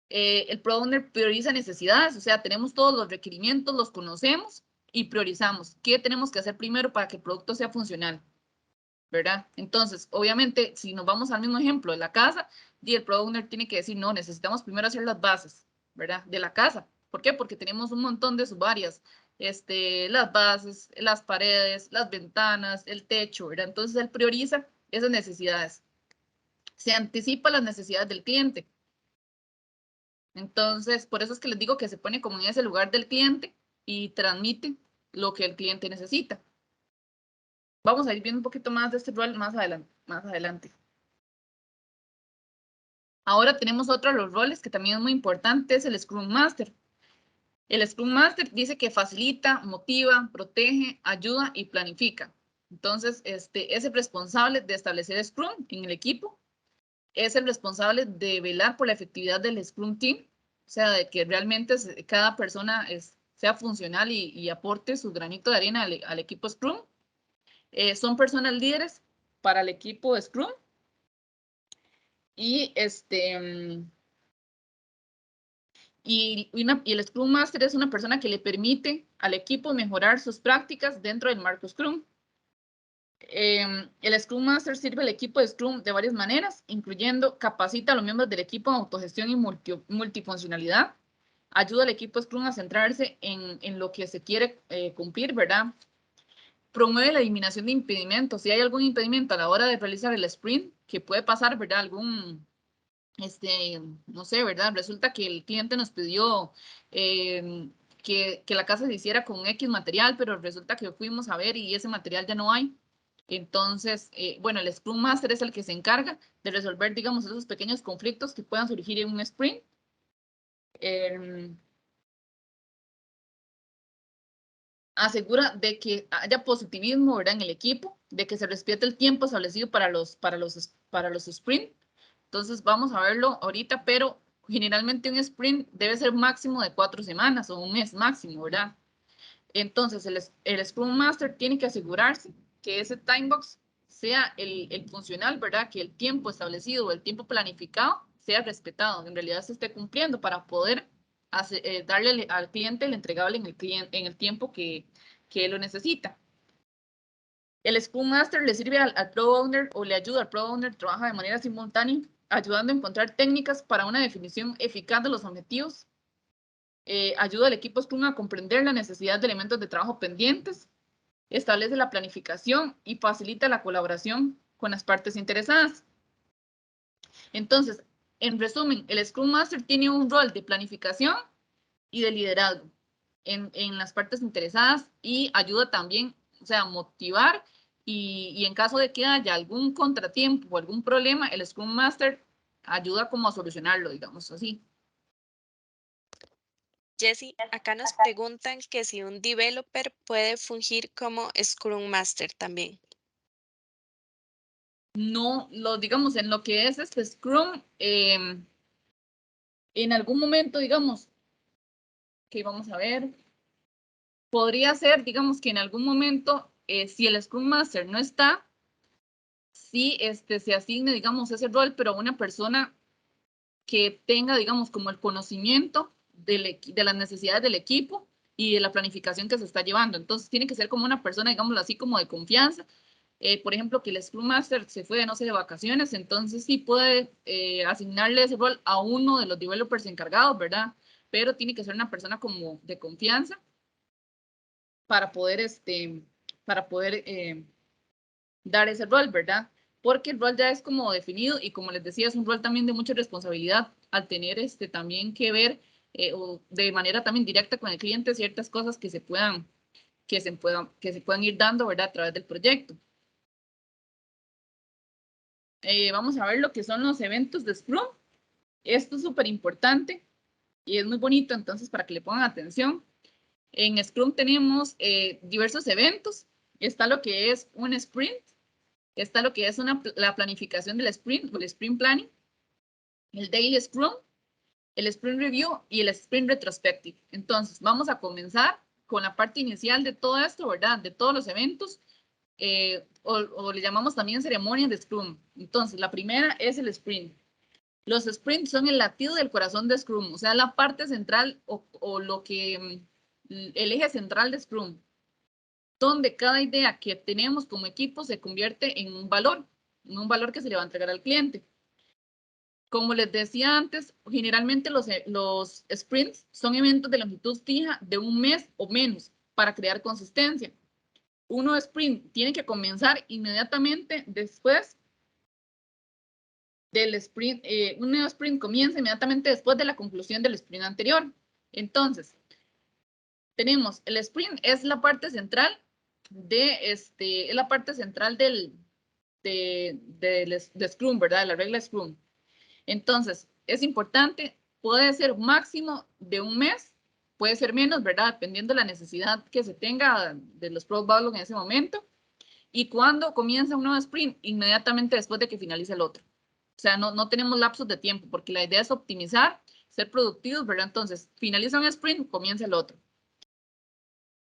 El product owner prioriza necesidades, o sea, tenemos todos los requerimientos, los conocemos y priorizamos. ¿Qué tenemos que hacer primero para que el producto sea funcional? ¿Verdad? Entonces, obviamente, si nos vamos al mismo ejemplo de la casa, y el product owner tiene que decir, no, necesitamos primero hacer las bases, ¿verdad? De la casa. ¿Por qué? Porque tenemos un montón de subáreas, las bases, las paredes, las ventanas, el techo, ¿verdad? Entonces, él prioriza esas necesidades. Se anticipa las necesidades del cliente. Entonces, por eso es que les digo que se pone como en ese lugar del cliente y transmite lo que el cliente necesita. Vamos a ir viendo un poquito más de este rol más adelante. Ahora tenemos otro de los roles que también es muy importante, es el Scrum Master. El Scrum Master dice que facilita, motiva, protege, ayuda y planifica. Entonces, es el responsable de establecer Scrum en el equipo, es el responsable de velar por la efectividad del Scrum Team, o sea, de que realmente cada persona sea funcional y aporte su granito de arena al equipo Scrum. Son personas líderes para el equipo Scrum y y el Scrum Master es una persona que le permite al equipo mejorar sus prácticas dentro del marco Scrum. El Scrum Master sirve al equipo de Scrum de varias maneras, incluyendo capacita a los miembros del equipo en autogestión y multifuncionalidad, ayuda al equipo Scrum a centrarse en lo que se quiere cumplir, ¿verdad? Promueve la eliminación de impedimentos. Si hay algún impedimento a la hora de realizar el sprint, que puede pasar, ¿verdad? No sé, ¿verdad? Resulta que el cliente nos pidió que la casa se hiciera con X material, pero resulta que fuimos a ver y ese material ya no hay. Entonces, bueno, el Scrum Master es el que se encarga de resolver, digamos, esos pequeños conflictos que puedan surgir en un sprint. Asegura de que haya positivismo, ¿verdad? En el equipo, de que se respete el tiempo establecido para los sprint. Entonces, vamos a verlo ahorita, pero generalmente un sprint debe ser máximo de 4 semanas o un mes máximo, ¿verdad? Entonces, el Scrum Master tiene que asegurarse que ese time box sea el funcional, ¿verdad? Que el tiempo establecido o el tiempo planificado sea respetado, en realidad se esté cumpliendo para poder darle al cliente el entregable en el tiempo que lo necesita. El Scrum Master le sirve al Product Owner o le ayuda al Product Owner, trabaja de manera simultánea, ayudando a encontrar técnicas para una definición eficaz de los objetivos. Ayuda al equipo Scrum a comprender la necesidad de elementos de trabajo pendientes, establece la planificación y facilita la colaboración con las partes interesadas. Entonces, en resumen, el Scrum Master tiene un rol de planificación y de liderazgo en las partes interesadas y ayuda también, o sea, a motivar y en caso de que haya algún contratiempo o algún problema, el Scrum Master ayuda como a solucionarlo, digamos así. Jessie, acá nos preguntan que si un developer puede fungir como Scrum Master también. No, digamos, en lo que es este Scrum, en algún momento, digamos, que vamos a ver, podría ser, digamos, que en algún momento, si el Scrum Master no está, sí se asigne, digamos, ese rol, pero a una persona que tenga, digamos, como el conocimiento de las necesidades del equipo y de la planificación que se está llevando. Entonces, tiene que ser como una persona, digámoslo así, como de confianza. Por ejemplo, que el Scrum Master se fue, no sé, de vacaciones, entonces sí puede asignarle ese rol a uno de los developers encargados, ¿verdad? Pero tiene que ser una persona como de confianza para poder, dar ese rol, ¿verdad? Porque el rol ya es como definido y como les decía, es un rol también de mucha responsabilidad al tener también que ver o de manera también directa con el cliente ciertas cosas que se puedan ir dando, ¿verdad? A través del proyecto. Vamos a ver lo que son los eventos de Scrum. Esto es súper importante y es muy bonito, entonces para que le pongan atención. En Scrum tenemos diversos eventos. Está lo que es un sprint, está lo que es la planificación del sprint o el sprint planning, el daily Scrum, el sprint review y el sprint retrospective. Entonces, vamos a comenzar con la parte inicial de todo esto, ¿verdad? De todos los eventos, o le llamamos también ceremonias de Scrum. Entonces, la primera es el sprint. Los sprints son el latido del corazón de Scrum, o sea, la parte central o lo que, el eje central de Scrum, donde cada idea que tenemos como equipo se convierte en un valor que se le va a entregar al cliente. Como les decía antes, generalmente los sprints son eventos de longitud fija de un mes o menos para crear consistencia. Uno sprint tiene que comenzar inmediatamente después del sprint, un nuevo sprint comienza inmediatamente después de la conclusión del sprint anterior. Entonces, tenemos el sprint, es la parte central es la parte central de Scrum, ¿verdad? De la regla Scrum. Entonces, es importante, puede ser máximo de un mes, puede ser menos, ¿verdad? Dependiendo de la necesidad que se tenga de los product backlog en ese momento. Y cuando comienza un nuevo sprint, inmediatamente después de que finalice el otro. O sea, no tenemos lapsos de tiempo, porque la idea es optimizar, ser productivos, ¿verdad? Entonces, finaliza un sprint, comienza el otro.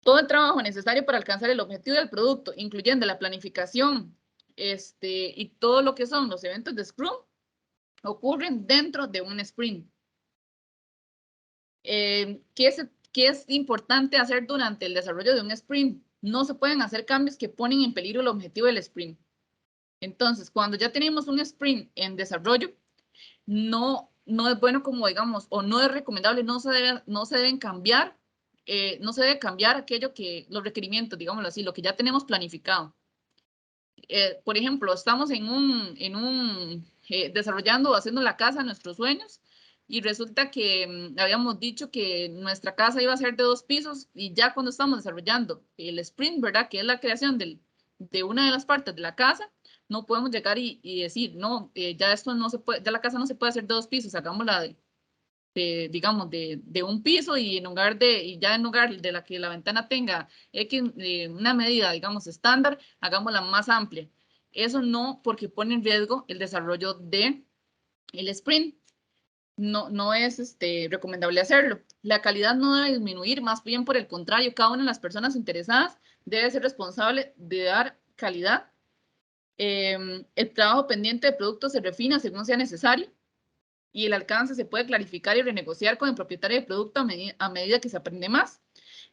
Todo el trabajo necesario para alcanzar el objetivo del producto, incluyendo la planificación y todo lo que son los eventos de Scrum, ocurren dentro de un sprint. ¿Qué es importante hacer durante el desarrollo de un sprint? No se pueden hacer cambios que ponen en peligro el objetivo del sprint. Entonces, cuando ya tenemos un sprint en desarrollo, no es bueno, como digamos, o no es recomendable, no se deben cambiar, no se debe cambiar los requerimientos, digámoslo así, lo que ya tenemos planificado. Por ejemplo, estamos desarrollando o haciendo la casa de nuestros sueños y resulta que habíamos dicho que nuestra casa iba a ser de 2 pisos y ya cuando estamos desarrollando el sprint, ¿verdad? Que es la creación de una de las partes de la casa, no podemos llegar y decir, no, ya esto no se puede, ya la casa no se puede hacer de 2 pisos, hagámosla digamos, de un piso y ya en lugar de la que la ventana tenga una medida, digamos, estándar, hagámosla más amplia. Eso no, porque pone en riesgo el desarrollo del sprint. No es recomendable hacerlo. La calidad no debe disminuir, más bien por el contrario, cada una de las personas interesadas debe ser responsable de dar calidad. El trabajo pendiente de producto se refina según sea necesario y el alcance se puede clarificar y renegociar con el propietario del producto a medida que se aprende más.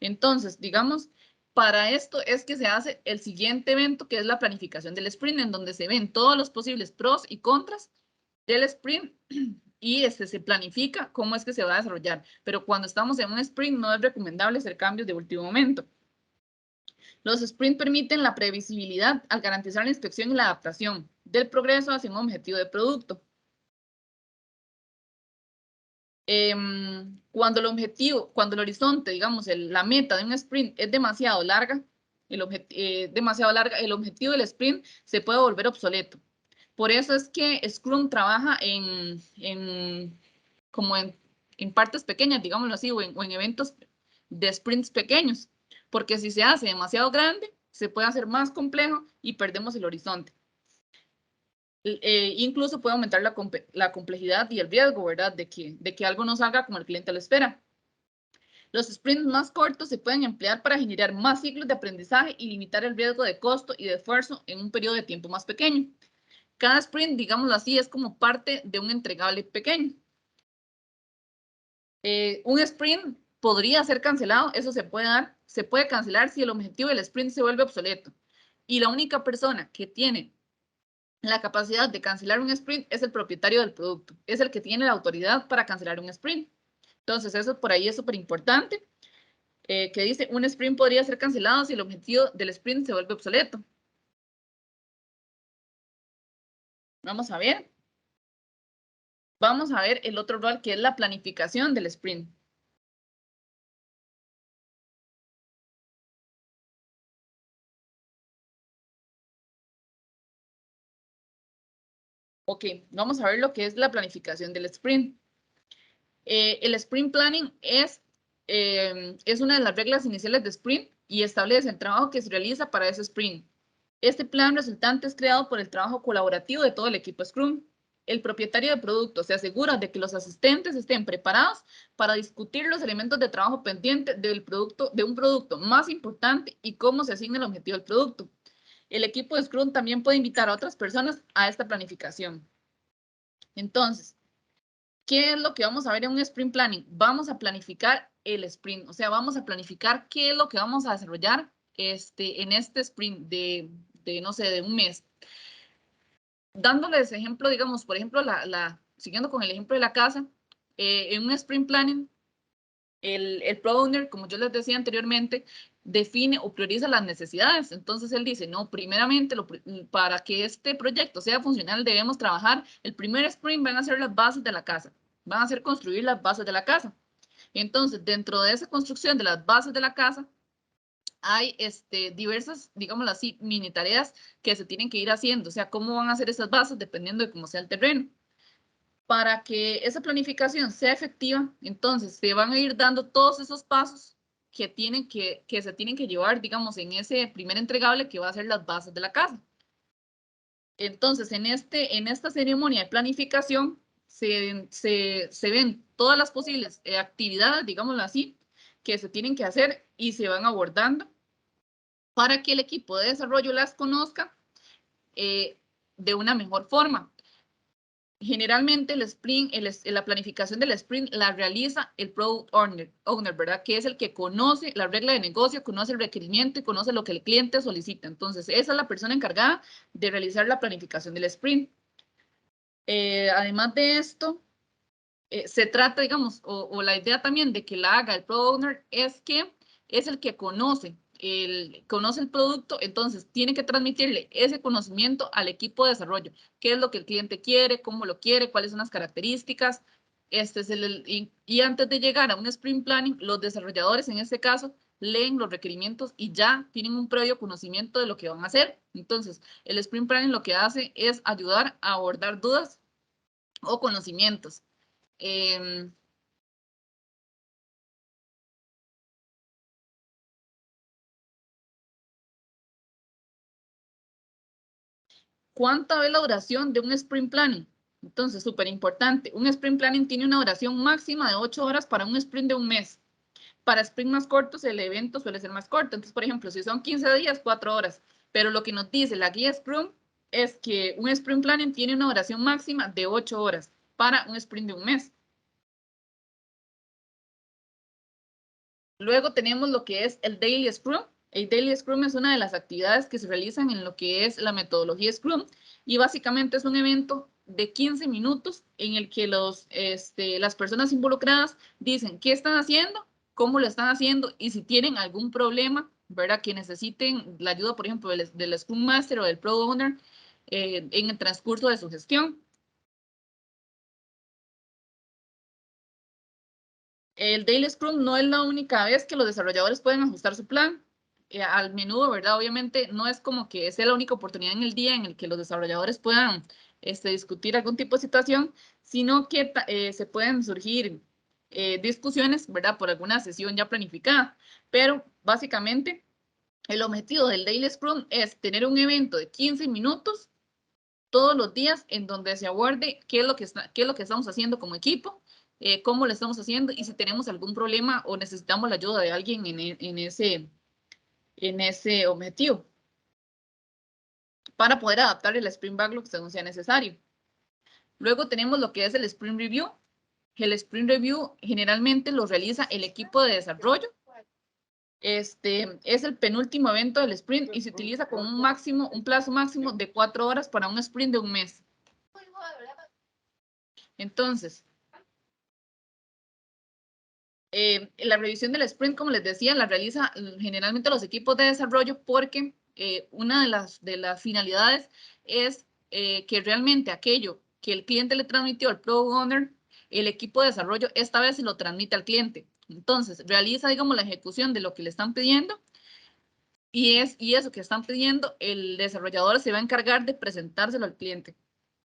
Entonces, digamos, para esto es que se hace el siguiente evento, que es la planificación del sprint, en donde se ven todos los posibles pros y contras del sprint y se planifica cómo es que se va a desarrollar. Pero cuando estamos en un sprint no es recomendable hacer cambios de último momento. Los sprints permiten la previsibilidad al garantizar la inspección y la adaptación del progreso hacia un objetivo de producto. Cuando el horizonte, digamos, la meta de un sprint es demasiado larga, el objetivo del sprint se puede volver obsoleto. Por eso es que Scrum trabaja en partes pequeñas, digámoslo así, o en eventos de sprints pequeños, porque si se hace demasiado grande, se puede hacer más complejo y perdemos el horizonte. Incluso puede aumentar la complejidad y el riesgo, ¿verdad? De que algo no salga como el cliente lo espera. Los sprints más cortos se pueden emplear para generar más ciclos de aprendizaje y limitar el riesgo de costo y de esfuerzo en un periodo de tiempo más pequeño. Cada sprint, digámoslo así, es como parte de un entregable pequeño. Un sprint podría ser cancelado, eso se puede cancelar si el objetivo del sprint se vuelve obsoleto. Y la única persona que tiene la capacidad de cancelar un sprint es el propietario del producto, es el que tiene la autoridad para cancelar un sprint. Entonces, eso por ahí es súper importante, que dice, un sprint podría ser cancelado si el objetivo del sprint se vuelve obsoleto. Vamos a ver. Vamos a ver el otro rol, que es la planificación del sprint. Ok, vamos a ver lo que es la planificación del sprint. El sprint planning es una de las reglas iniciales de sprint y establece el trabajo que se realiza para ese sprint. Este plan resultante es creado por el trabajo colaborativo de todo el equipo Scrum. El propietario de producto se asegura de que los asistentes estén preparados para discutir los elementos de trabajo pendiente de un producto más importante y cómo se asigna el objetivo del producto. El equipo de Scrum también puede invitar a otras personas a esta planificación. Entonces, ¿qué es lo que vamos a ver en un sprint planning? Vamos a planificar el sprint, o sea, vamos a planificar qué es lo que vamos a desarrollar en este sprint no sé, de un mes. Dándoles ejemplo, digamos, por ejemplo, siguiendo con el ejemplo de la casa, en un sprint planning, el product owner, como yo les decía anteriormente, define o prioriza las necesidades. Entonces él dice, no, primeramente, para que este proyecto sea funcional, debemos trabajar, el primer sprint van a ser las bases de la casa, van a ser construir las bases de la casa. Entonces, dentro de esa construcción de las bases de la casa, hay diversas, digámoslo así, mini tareas que se tienen que ir haciendo. O sea, cómo van a ser esas bases dependiendo de cómo sea el terreno. Para que esa planificación sea efectiva, entonces se van a ir dando todos esos pasos que se tienen que llevar, digamos, en ese primer entregable que va a ser las bases de la casa. Entonces, en esta ceremonia de planificación se ven todas las posibles actividades, digámoslo así, que se tienen que hacer y se van abordando para que el equipo de desarrollo las conozca de una mejor forma. Generalmente el sprint, la planificación del sprint la realiza el product owner, ¿verdad? Que es el que conoce la regla de negocio, conoce el requerimiento y conoce lo que el cliente solicita. Entonces, esa es la persona encargada de realizar la planificación del sprint. Además de esto, se trata, digamos, o la idea también de que la haga el product owner es que es el que conoce el producto, entonces tiene que transmitirle ese conocimiento al equipo de desarrollo. ¿Qué es lo que el cliente quiere? ¿Cómo lo quiere? ¿Cuáles son las características? Y antes de llegar a un sprint planning, los desarrolladores en este caso leen los requerimientos y ya tienen un previo conocimiento de lo que van a hacer. Entonces, el sprint planning lo que hace es ayudar a abordar dudas o conocimientos. ¿Cuánta es la duración de un sprint planning? Entonces, súper importante. Un sprint planning tiene una duración máxima de 8 horas para un sprint de un mes. Para sprints más cortos, el evento suele ser más corto. Entonces, por ejemplo, si son 15 días, 4 horas. Pero lo que nos dice la guía Scrum es que un sprint planning tiene una duración máxima de 8 horas para un sprint de un mes. Luego tenemos lo que es el Daily Scrum. El Daily Scrum es una de las actividades que se realizan en lo que es la metodología Scrum y básicamente es un evento de 15 minutos en el que las personas involucradas dicen qué están haciendo, cómo lo están haciendo y si tienen algún problema, ¿verdad? Que necesiten la ayuda, por ejemplo, del Scrum Master o del Product Owner en el transcurso de su gestión. El Daily Scrum no es la única vez que los desarrolladores pueden ajustar su plan. Al menudo, ¿verdad? Obviamente no es como que sea la única oportunidad en el día en el que los desarrolladores puedan discutir algún tipo de situación, sino que se pueden surgir discusiones, ¿verdad? Por alguna sesión ya planificada. Pero básicamente el objetivo del Daily Scrum es tener un evento de 15 minutos todos los días en donde se aborde qué es lo que estamos haciendo como equipo, cómo lo estamos haciendo y si tenemos algún problema o necesitamos la ayuda de alguien en ese objetivo para poder adaptar el Sprint Backlog según sea necesario. Luego tenemos lo que es el Sprint Review. El Sprint Review generalmente lo realiza el equipo de desarrollo. Es el penúltimo evento del sprint y se utiliza con un plazo máximo de 4 horas para un sprint de un mes. Entonces, la revisión del sprint, como les decía, la realiza generalmente los equipos de desarrollo porque una de las finalidades es que realmente aquello que el cliente le transmitió al Product Owner, el equipo de desarrollo esta vez se lo transmite al cliente. Entonces, realiza, digamos, la ejecución de lo que le están pidiendo y eso que están pidiendo, el desarrollador se va a encargar de presentárselo al cliente.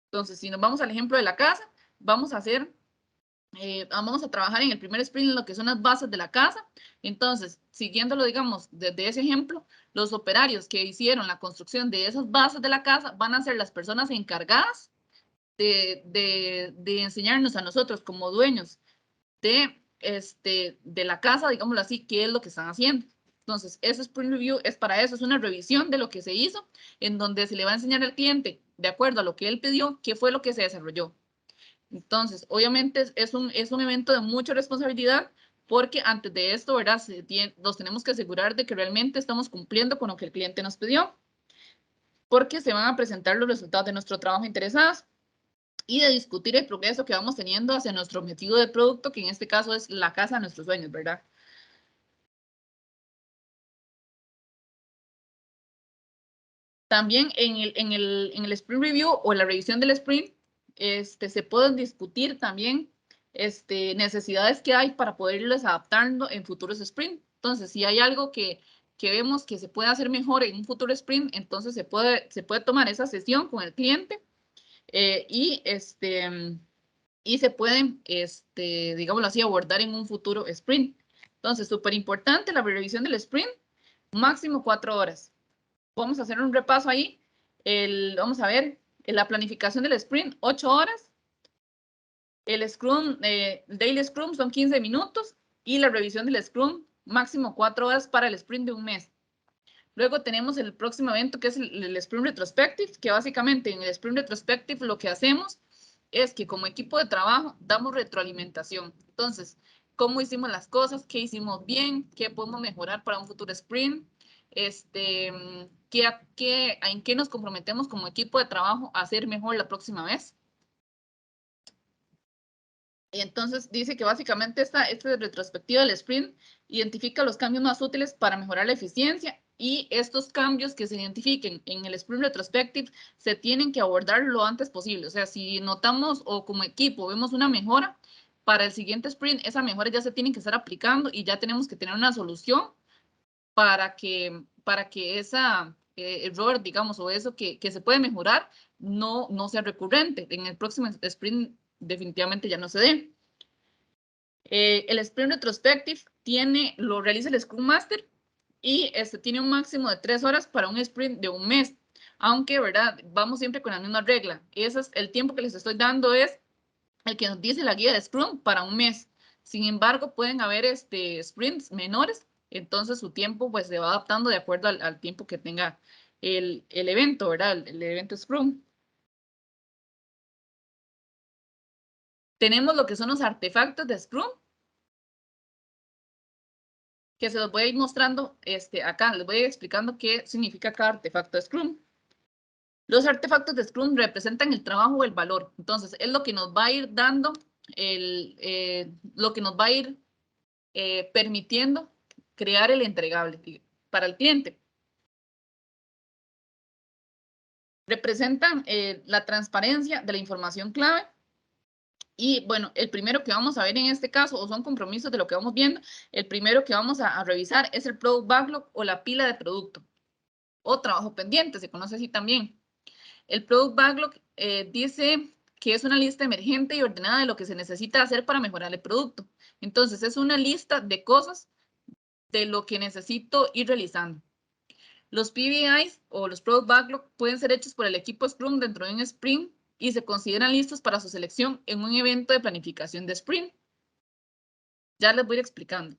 Entonces, si nos vamos al ejemplo de la casa, vamos a trabajar en el primer sprint en lo que son las bases de la casa. Entonces, siguiéndolo, digamos, desde ese ejemplo, los operarios que hicieron la construcción de esas bases de la casa van a ser las personas encargadas de enseñarnos a nosotros como dueños de la casa, digámoslo así, qué es lo que están haciendo. Entonces, ese sprint review es para eso, es una revisión de lo que se hizo, en donde se le va a enseñar al cliente, de acuerdo a lo que él pidió, qué fue lo que se desarrolló. Entonces, obviamente es un evento de mucha responsabilidad porque antes de esto, ¿verdad? Nos tenemos que asegurar de que realmente estamos cumpliendo con lo que el cliente nos pidió, porque se van a presentar los resultados de nuestro trabajo interesados y de discutir el progreso que vamos teniendo hacia nuestro objetivo de producto, que en este caso es la casa de nuestros sueños, ¿verdad? También en el sprint review o la revisión del sprint, se pueden discutir también necesidades que hay para poder irles adaptando en futuros sprint. Entonces, si hay algo que vemos que se puede hacer mejor en un futuro sprint, entonces se puede tomar esa sesión con el cliente y se pueden, digámoslo así, abordar en un futuro sprint. Entonces, súper importante la revisión del sprint, máximo 4 horas. Vamos a hacer un repaso ahí. Vamos a ver, la planificación del sprint, 8 horas. El Scrum, Daily Scrum son 15 minutos y la revisión del Scrum, máximo 4 horas para el sprint de un mes. Luego tenemos el próximo evento que es el Sprint Retrospective, que básicamente en el Sprint Retrospective lo que hacemos es que como equipo de trabajo damos retroalimentación. Entonces, cómo hicimos las cosas, qué hicimos bien, qué podemos mejorar para un futuro sprint, en qué nos comprometemos como equipo de trabajo a hacer mejor la próxima vez. Y entonces dice que básicamente esta retrospectiva del sprint identifica los cambios más útiles para mejorar la eficiencia y estos cambios que se identifiquen en el sprint retrospective se tienen que abordar lo antes posible. O sea, si notamos o como equipo vemos una mejora, para el siguiente sprint esa mejora ya se tiene que estar aplicando y ya tenemos que tener una solución para que esa error, digamos, o eso que se puede mejorar no sea recurrente. En el próximo sprint definitivamente ya no se dé. El Sprint Retrospective lo realiza el Scrum Master y tiene un máximo de 3 horas para un sprint de un mes. Aunque, ¿verdad? Vamos siempre con la misma regla. El tiempo que les estoy dando es el que nos dice la guía de Scrum para un mes. Sin embargo, pueden haber sprints menores, entonces su tiempo pues se va adaptando de acuerdo al tiempo que tenga el evento, ¿verdad? El evento Scrum. Tenemos lo que son los artefactos de Scrum, que se los voy a ir mostrando acá. Les voy a ir explicando qué significa cada artefacto de Scrum. Los artefactos de Scrum representan el trabajo o el valor. Entonces, es lo que nos va a ir dando, lo que nos va a ir permitiendo crear el entregable para el cliente. Representan la transparencia de la información clave. Y bueno, el primero que vamos a ver en este caso, o son compromisos de lo que vamos viendo, el primero que vamos a revisar es el Product Backlog o la pila de producto, o trabajo pendiente, se conoce así también. El Product Backlog dice que es una lista emergente y ordenada de lo que se necesita hacer para mejorar el producto. Entonces, es una lista de cosas de lo que necesito ir realizando. Los PBIs o los Product Backlog pueden ser hechos por el equipo Scrum dentro de un sprint y se consideran listos para su selección en un evento de planificación de sprint. Ya les voy a ir explicando.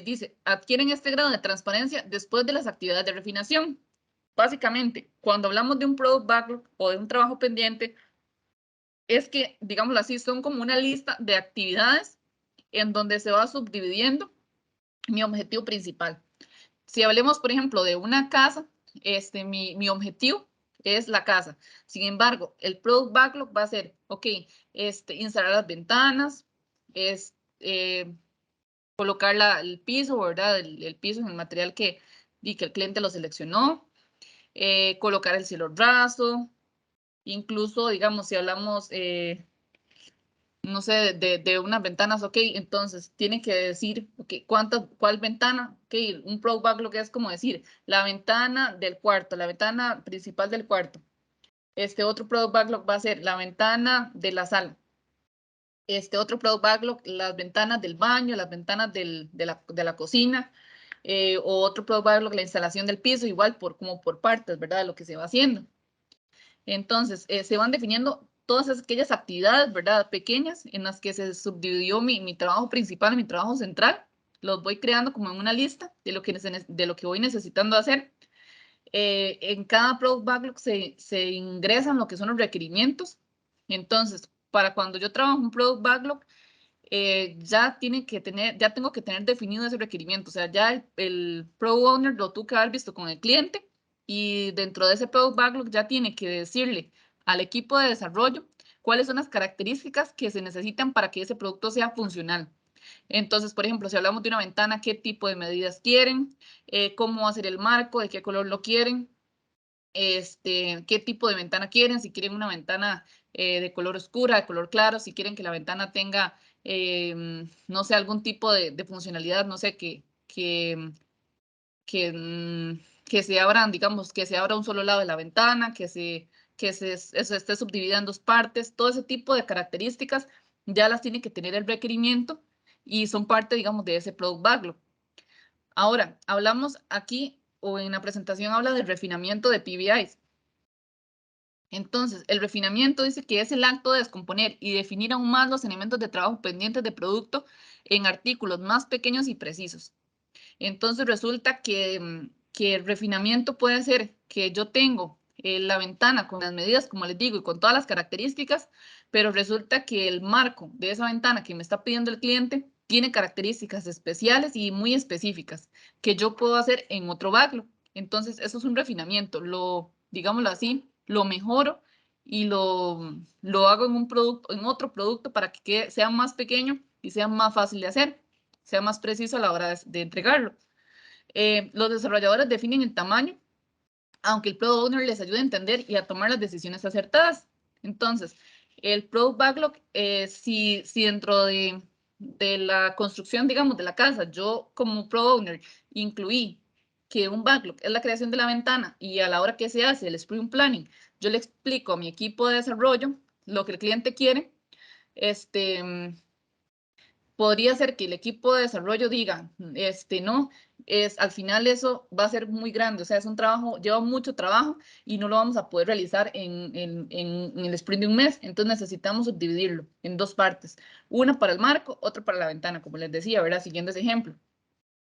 Dice, adquieren este grado de transparencia después de las actividades de refinación. Básicamente, cuando hablamos de un Product Backlog o de un trabajo pendiente, es que, digámoslo así, son como una lista de actividades en donde se va subdividiendo mi objetivo principal. Si hablemos, por ejemplo, de una casa, mi objetivo es la casa. Sin embargo, el Product Backlog va a ser, ok, instalar las ventanas, colocar el piso, ¿verdad? El piso en el material que el cliente lo seleccionó, colocar el cielo raso, incluso, digamos, si hablamos, no sé, de unas ventanas, ok, entonces tiene que decir, ok, cuál ventana, ok, un Product Backlog es como decir, la ventana del cuarto, la ventana principal del cuarto. Este otro Product Backlog va a ser la ventana de la sala. Este otro Product Backlog, las ventanas del baño, las ventanas de la cocina, o otro Product Backlog, la instalación del piso, igual como por partes, ¿verdad? De lo que se va haciendo. Entonces, se van definiendo todas aquellas actividades, ¿verdad? Pequeñas en las que se subdividió mi trabajo principal, mi trabajo central. Los voy creando como en una lista de lo que voy necesitando hacer. En cada Product Backlog se ingresan lo que son los requerimientos. Entonces, para cuando yo trabajo un Product Backlog, ya tengo que tener definido ese requerimiento. O sea, ya el Product Owner lo tuvo que haber visto con el cliente y dentro de ese Product Backlog ya tiene que decirle al equipo de desarrollo cuáles son las características que se necesitan para que ese producto sea funcional. Entonces, por ejemplo, si hablamos de una ventana, qué tipo de medidas quieren, cómo va a ser el marco, de qué color lo quieren, qué tipo de ventana quieren, si quieren una ventana de color oscura, de color claro, si quieren que la ventana tenga, no sé, algún tipo de funcionalidad, no sé, que se abran, digamos, que se abra un solo lado de la ventana, eso esté subdividida en dos partes, todo ese tipo de características ya las tiene que tener el requerimiento y son parte, digamos, de ese Product Backlog. Ahora, hablamos aquí, o en la presentación habla del refinamiento de PBIs. Entonces, el refinamiento dice que es el acto de descomponer y definir aún más los elementos de trabajo pendientes de producto en artículos más pequeños y precisos. Entonces, resulta que el refinamiento puede ser que yo tengo la ventana con las medidas, como les digo, y con todas las características, pero resulta que el marco de esa ventana que me está pidiendo el cliente tiene características especiales y muy específicas que yo puedo hacer en otro backlog. Entonces, eso es un refinamiento, digámoslo así, lo mejoro y lo hago en otro producto para que sea más pequeño y sea más fácil de hacer, sea más preciso a la hora de entregarlo. Los desarrolladores definen el tamaño, aunque el Product Owner les ayude a entender y a tomar las decisiones acertadas. Entonces, el Product Backlog, si dentro de la construcción, digamos, de la casa, yo como Product Owner incluí que un backlog es la creación de la ventana y a la hora que se hace el Sprint Planning, yo le explico a mi equipo de desarrollo lo que el cliente quiere, podría ser que el equipo de desarrollo diga, no, al final eso va a ser muy grande, o sea, es un trabajo, lleva mucho trabajo y no lo vamos a poder realizar en el sprint de un mes, entonces necesitamos subdividirlo en dos partes, una para el marco, otra para la ventana, como les decía, ¿verdad? Siguiendo ese ejemplo.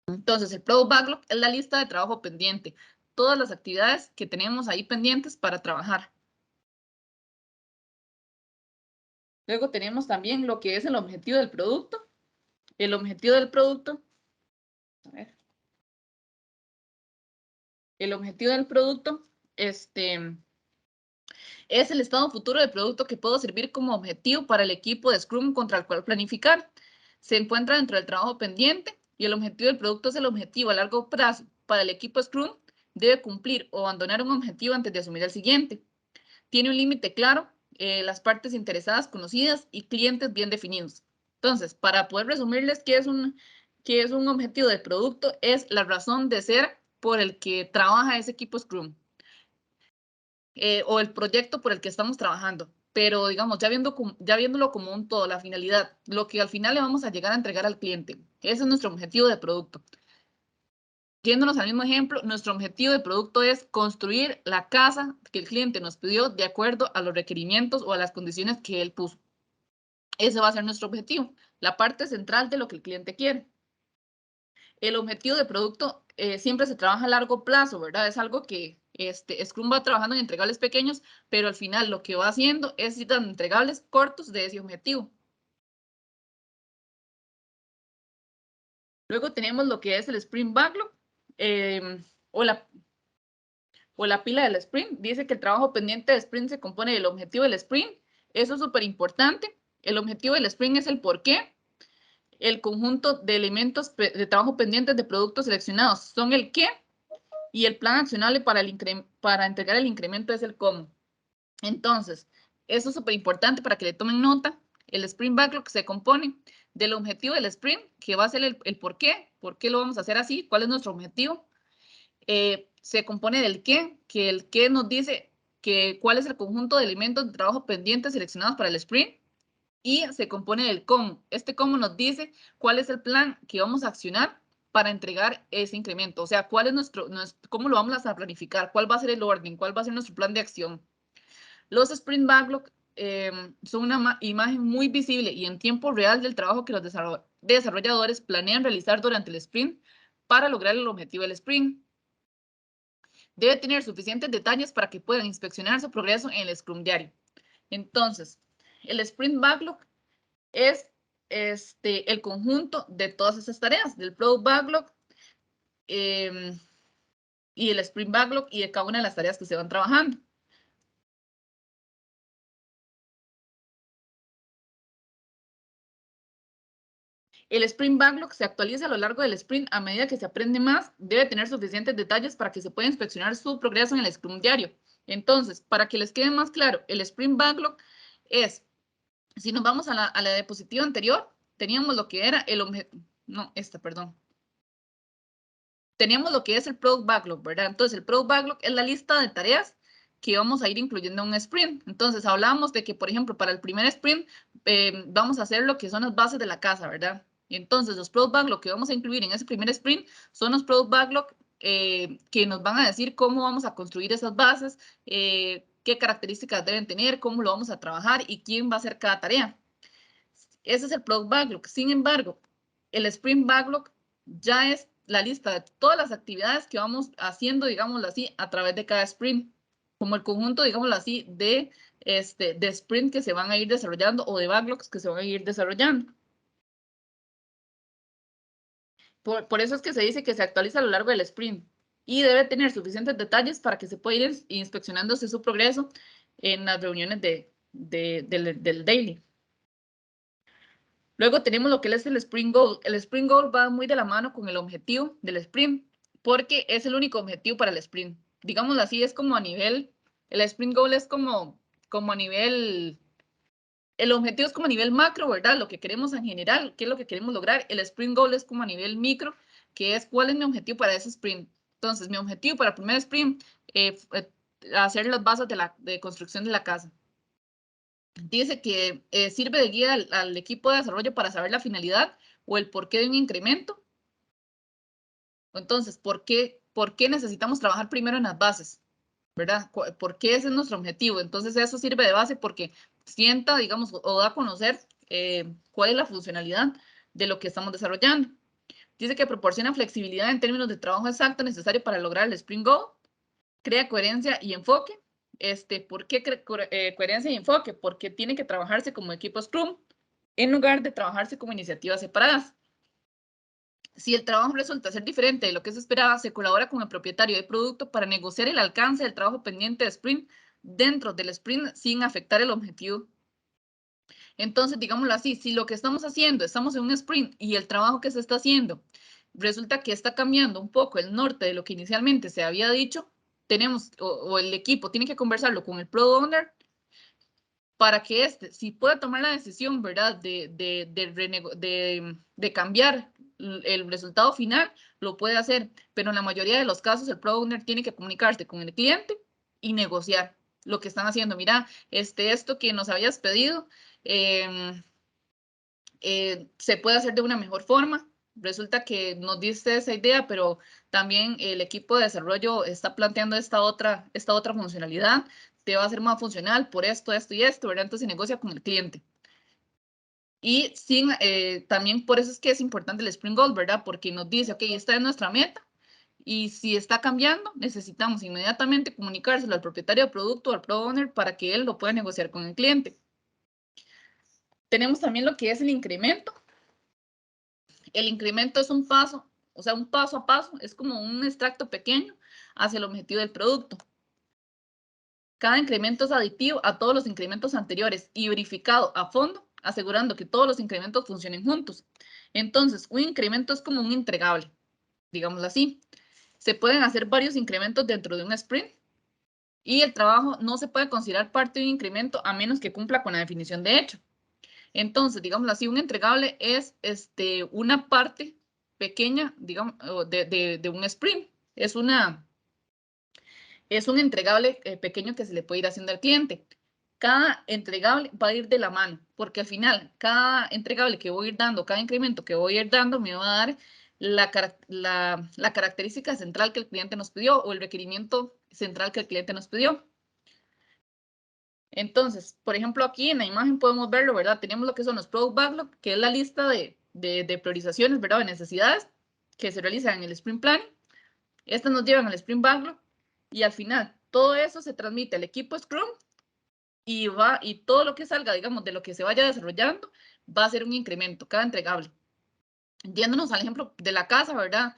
Entonces, el Product Backlog es la lista de trabajo pendiente, todas las actividades que tenemos ahí pendientes para trabajar. Luego tenemos también lo que es el objetivo del producto. El objetivo del producto, a ver. El objetivo del producto, es el estado futuro del producto que puede servir como objetivo para el equipo de Scrum contra el cual planificar. Se encuentra dentro del trabajo pendiente y el objetivo del producto es el objetivo a largo plazo para el equipo Scrum. Debe cumplir o abandonar un objetivo antes de asumir el siguiente. Tiene un límite claro, las partes interesadas conocidas y clientes bien definidos. Entonces, para poder resumirles qué es un objetivo de producto, es la razón de ser por el que trabaja ese equipo Scrum, o el proyecto por el que estamos trabajando. Pero digamos, ya viéndolo como un todo, la finalidad, lo que al final le vamos a llegar a entregar al cliente. Ese es nuestro objetivo de producto. Yéndonos al mismo ejemplo, nuestro objetivo de producto es construir la casa que el cliente nos pidió de acuerdo a los requerimientos o a las condiciones que él puso. Ese va a ser nuestro objetivo, la parte central de lo que el cliente quiere. El objetivo de producto siempre se trabaja a largo plazo, ¿verdad? Es algo que Scrum va trabajando en entregables pequeños, pero al final lo que va haciendo es ir dando entregables cortos de ese objetivo. Luego tenemos lo que es el Sprint Backlog, o la pila del sprint. Dice que el trabajo pendiente de sprint se compone del objetivo del sprint. Eso es súper importante. El objetivo del sprint es el por qué. El conjunto de elementos de trabajo pendientes de productos seleccionados son el qué. Y el plan accionable para entregar el incremento es el cómo. Entonces, eso es súper importante para que le tomen nota. El Sprint Backlog se compone del objetivo del sprint, que va a ser el por qué lo vamos a hacer así, cuál es nuestro objetivo. Se compone del qué, que el qué nos dice cuál es el conjunto de elementos de trabajo pendientes seleccionados para el sprint. Y se compone del cómo. Este cómo nos dice cuál es el plan que vamos a accionar para entregar ese incremento. O sea, cuál es cómo lo vamos a planificar, cuál va a ser el orden, cuál va a ser nuestro plan de acción. Los Sprint Backlog son una imagen muy visible y en tiempo real del trabajo que los desarrolladores planean realizar durante el sprint para lograr el objetivo del sprint. Debe tener suficientes detalles para que puedan inspeccionar su progreso en el Scrum diario. Entonces, el Sprint Backlog es el conjunto de todas esas tareas, del Product Backlog y el Sprint Backlog y de cada una de las tareas que se van trabajando. El Sprint Backlog se actualiza a lo largo del sprint a medida que se aprende más. Debe tener suficientes detalles para que se pueda inspeccionar su progreso en el Scrum diario. Entonces, para que les quede más claro, el Sprint Backlog es, si nos vamos a la diapositiva anterior, teníamos lo que era el objetivo, no, perdón. Teníamos lo que es el Product Backlog, ¿verdad? Entonces, el Product Backlog es la lista de tareas que vamos a ir incluyendo en un sprint. Entonces, hablábamos de que, por ejemplo, para el primer sprint, vamos a hacer lo que son las bases de la casa, ¿verdad? Y entonces, los Product Backlog que vamos a incluir en ese primer sprint son los Product Backlog que nos van a decir cómo vamos a construir esas bases, qué características deben tener, cómo lo vamos a trabajar y quién va a hacer cada tarea. Ese es el Product Backlog. Sin embargo, el Sprint Backlog ya es la lista de todas las actividades que vamos haciendo, digámoslo así, a través de cada sprint, como el conjunto, digámoslo así, de sprint que se van a ir desarrollando o de backlogs que se van a ir desarrollando. Por eso es que se dice que se actualiza a lo largo del sprint y debe tener suficientes detalles para que se pueda ir inspeccionándose su progreso en las reuniones del daily. Luego tenemos lo que es el Sprint Goal. El Sprint Goal va muy de la mano con el objetivo del sprint, porque es el único objetivo para el sprint. Digámoslo así, es como a nivel, el Sprint Goal es como a nivel, el objetivo es como a nivel macro, ¿verdad? Lo que queremos en general, qué es lo que queremos lograr. El Sprint Goal es como a nivel micro, que es cuál es mi objetivo para ese sprint. Entonces, mi objetivo para el primer sprint, hacer las bases de construcción de la casa. Dice que sirve de guía al equipo de desarrollo para saber la finalidad o el porqué de un incremento. Entonces, ¿por qué necesitamos trabajar primero en las bases? ¿Verdad? ¿Por qué ese es nuestro objetivo? Entonces, eso sirve de base porque sienta, digamos, o da a conocer cuál es la funcionalidad de lo que estamos desarrollando. Dice que proporciona flexibilidad en términos de trabajo exacto necesario para lograr el Sprint Goal, crea coherencia y enfoque. ¿Por qué coherencia y enfoque? Porque tiene que trabajarse como equipo Scrum en lugar de trabajarse como iniciativas separadas. Si el trabajo resulta ser diferente de lo que se esperaba, se colabora con el propietario del producto para negociar el alcance del trabajo pendiente de sprint dentro del sprint sin afectar el objetivo. Entonces, digámoslo así, si lo que estamos haciendo, estamos en un sprint y el trabajo que se está haciendo resulta que está cambiando un poco el norte de lo que inicialmente se había dicho, tenemos, o el equipo tiene que conversarlo con el Product Owner para que si pueda tomar la decisión, ¿verdad?, de cambiar el resultado final, lo puede hacer. Pero en la mayoría de los casos, el Product Owner tiene que comunicarse con el cliente y negociar lo que están haciendo. Mira, esto que nos habías pedido se puede hacer de una mejor forma. Resulta que nos diste esa idea, pero también el equipo de desarrollo está planteando esta otra funcionalidad, te va a ser más funcional por esto, y esto, ¿verdad? Entonces se negocia con el cliente. Y también por eso es que es importante el Sprint Goal, ¿verdad? Porque nos dice, ok, esta es nuestra meta Y si está cambiando, necesitamos inmediatamente comunicárselo al propietario del producto o al product owner para que él lo pueda negociar con el cliente. Tenemos también lo que es el incremento. El incremento es un paso, o sea, un paso a paso, es como un extracto pequeño hacia el objetivo del producto. Cada incremento es aditivo a todos los incrementos anteriores y verificado a fondo, asegurando que todos los incrementos funcionen juntos. Entonces, un incremento es como un entregable, digámoslo así. Se pueden hacer varios incrementos dentro de un sprint y el trabajo no se puede considerar parte de un incremento a menos que cumpla con la definición de hecho. Entonces, digámoslo así, un entregable es una parte pequeña, digamos, de un sprint. Es un entregable pequeño que se le puede ir haciendo al cliente. Cada entregable va a ir de la mano, porque al final, cada entregable que voy a ir dando, cada incremento que voy a ir dando, me va a dar la característica central que el cliente nos pidió o el requerimiento central que el cliente nos pidió. Entonces, por ejemplo, aquí en la imagen podemos verlo, ¿verdad? Tenemos lo que son los Product Backlog, que es la lista de priorizaciones, ¿verdad? De necesidades que se realizan en el Sprint Planning. Estas nos llevan al Sprint Backlog y al final todo eso se transmite al equipo Scrum y todo lo que salga, digamos, de lo que se vaya desarrollando va a ser un incremento, cada entregable. Yéndonos al ejemplo de la casa, ¿verdad?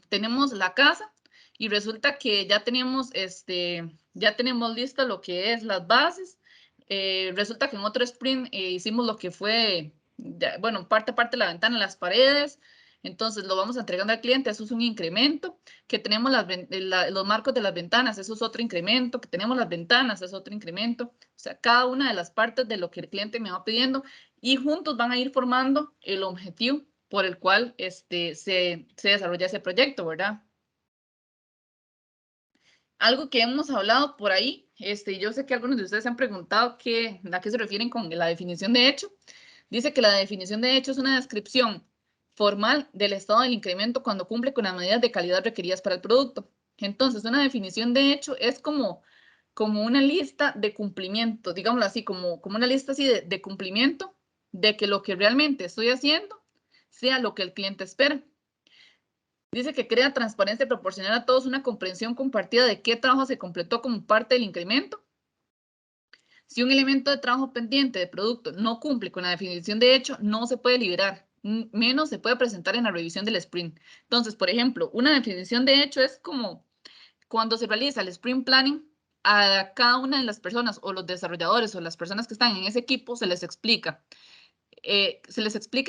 Tenemos la casa y resulta que ya tenemos listo lo que es las bases. Resulta que en otro sprint hicimos lo que fue, bueno, parte a parte la ventana, las paredes. Entonces lo vamos entregando al cliente, eso es un incremento. Que tenemos los marcos de las ventanas, eso es otro incremento. Que tenemos las ventanas, es otro incremento. O sea, cada una de las partes de lo que el cliente me va pidiendo y juntos van a ir formando el objetivo por el cual se desarrolla ese proyecto, ¿verdad? Algo que hemos hablado por ahí, yo sé que algunos de ustedes se han preguntado a qué se refieren con la definición de hecho. Dice que la definición de hecho es una descripción formal del estado del incremento cuando cumple con las medidas de calidad requeridas para el producto. Entonces, una definición de hecho es como una lista de cumplimiento, digámoslo así, como una lista así de cumplimiento de que lo que realmente estoy haciendo sea lo que el cliente espera. Dice que crea transparencia y proporcionar a todos una comprensión compartida de qué trabajo se completó como parte del incremento. Si un elemento de trabajo pendiente de producto no cumple con la definición de hecho, no se puede liberar, menos se puede presentar en la revisión del sprint. Entonces, por ejemplo, una definición de hecho es como cuando se realiza el sprint planning, a cada una de las personas o los desarrolladores o las personas que están en ese equipo se les explica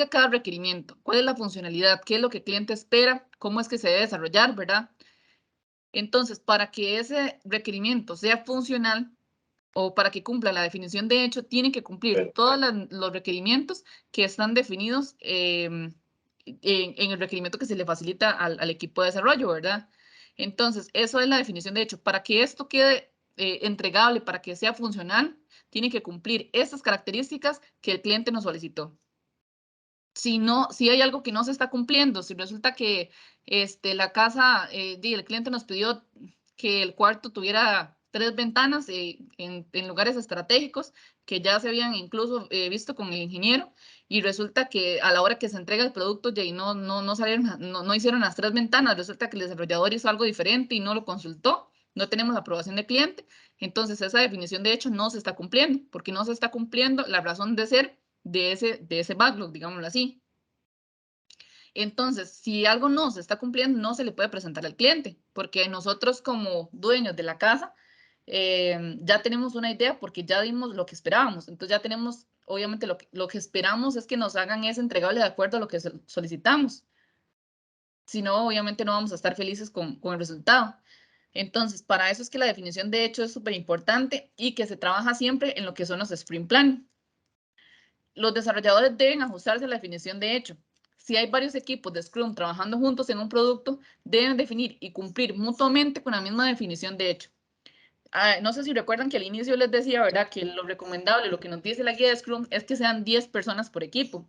cada requerimiento, cuál es la funcionalidad, qué es lo que el cliente espera, cómo es que se debe desarrollar, ¿verdad? Entonces, para que ese requerimiento sea funcional o para que cumpla la definición de hecho, tiene que cumplir todos los requerimientos que están definidos en el requerimiento que se le facilita al equipo de desarrollo, ¿verdad? Entonces, eso es la definición de hecho. Para que esto quede entregable, para que sea funcional, tiene que cumplir estas características que el cliente nos solicitó. Si hay algo que no se está cumpliendo, si resulta que la casa, el cliente nos pidió que el cuarto tuviera 3 ventanas en lugares estratégicos que ya se habían incluso visto con el ingeniero y resulta que a la hora que se entrega el producto ya no salieron, no hicieron las 3 ventanas, resulta que el desarrollador hizo algo diferente y no lo consultó, no tenemos aprobación del cliente, entonces esa definición de hecho no se está cumpliendo, porque no se está cumpliendo la razón de ser de ese backlog, digámoslo así. Entonces, si algo no se está cumpliendo, no se le puede presentar al cliente, porque nosotros como dueños de la casa ya tenemos una idea porque ya dimos lo que esperábamos. Entonces ya tenemos, obviamente lo que esperamos es que nos hagan ese entregable de acuerdo a lo que solicitamos. Si no, obviamente no vamos a estar felices con el resultado. Entonces, para eso es que la definición de hecho es súper importante y que se trabaja siempre en lo que son los sprint plan. Los desarrolladores deben ajustarse a la definición de hecho. Si hay varios equipos de Scrum trabajando juntos en un producto, deben definir y cumplir mutuamente con la misma definición de hecho. No sé si recuerdan que al inicio les decía, ¿verdad? Que lo recomendable, lo que nos dice la guía de Scrum es que sean 10 personas por equipo.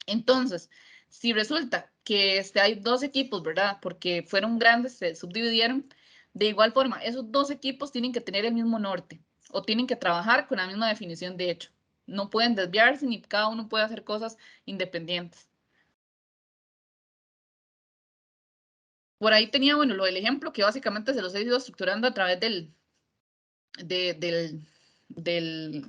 Entonces, si resulta que hay 2 equipos, ¿verdad? Porque fueron grandes, se subdividieron. De igual forma, esos 2 equipos tienen que tener el mismo norte o tienen que trabajar con la misma definición de hecho. No pueden desviarse ni cada uno puede hacer cosas independientes. por ahí tenía, bueno, lo del ejemplo que básicamente se los he ido estructurando a través de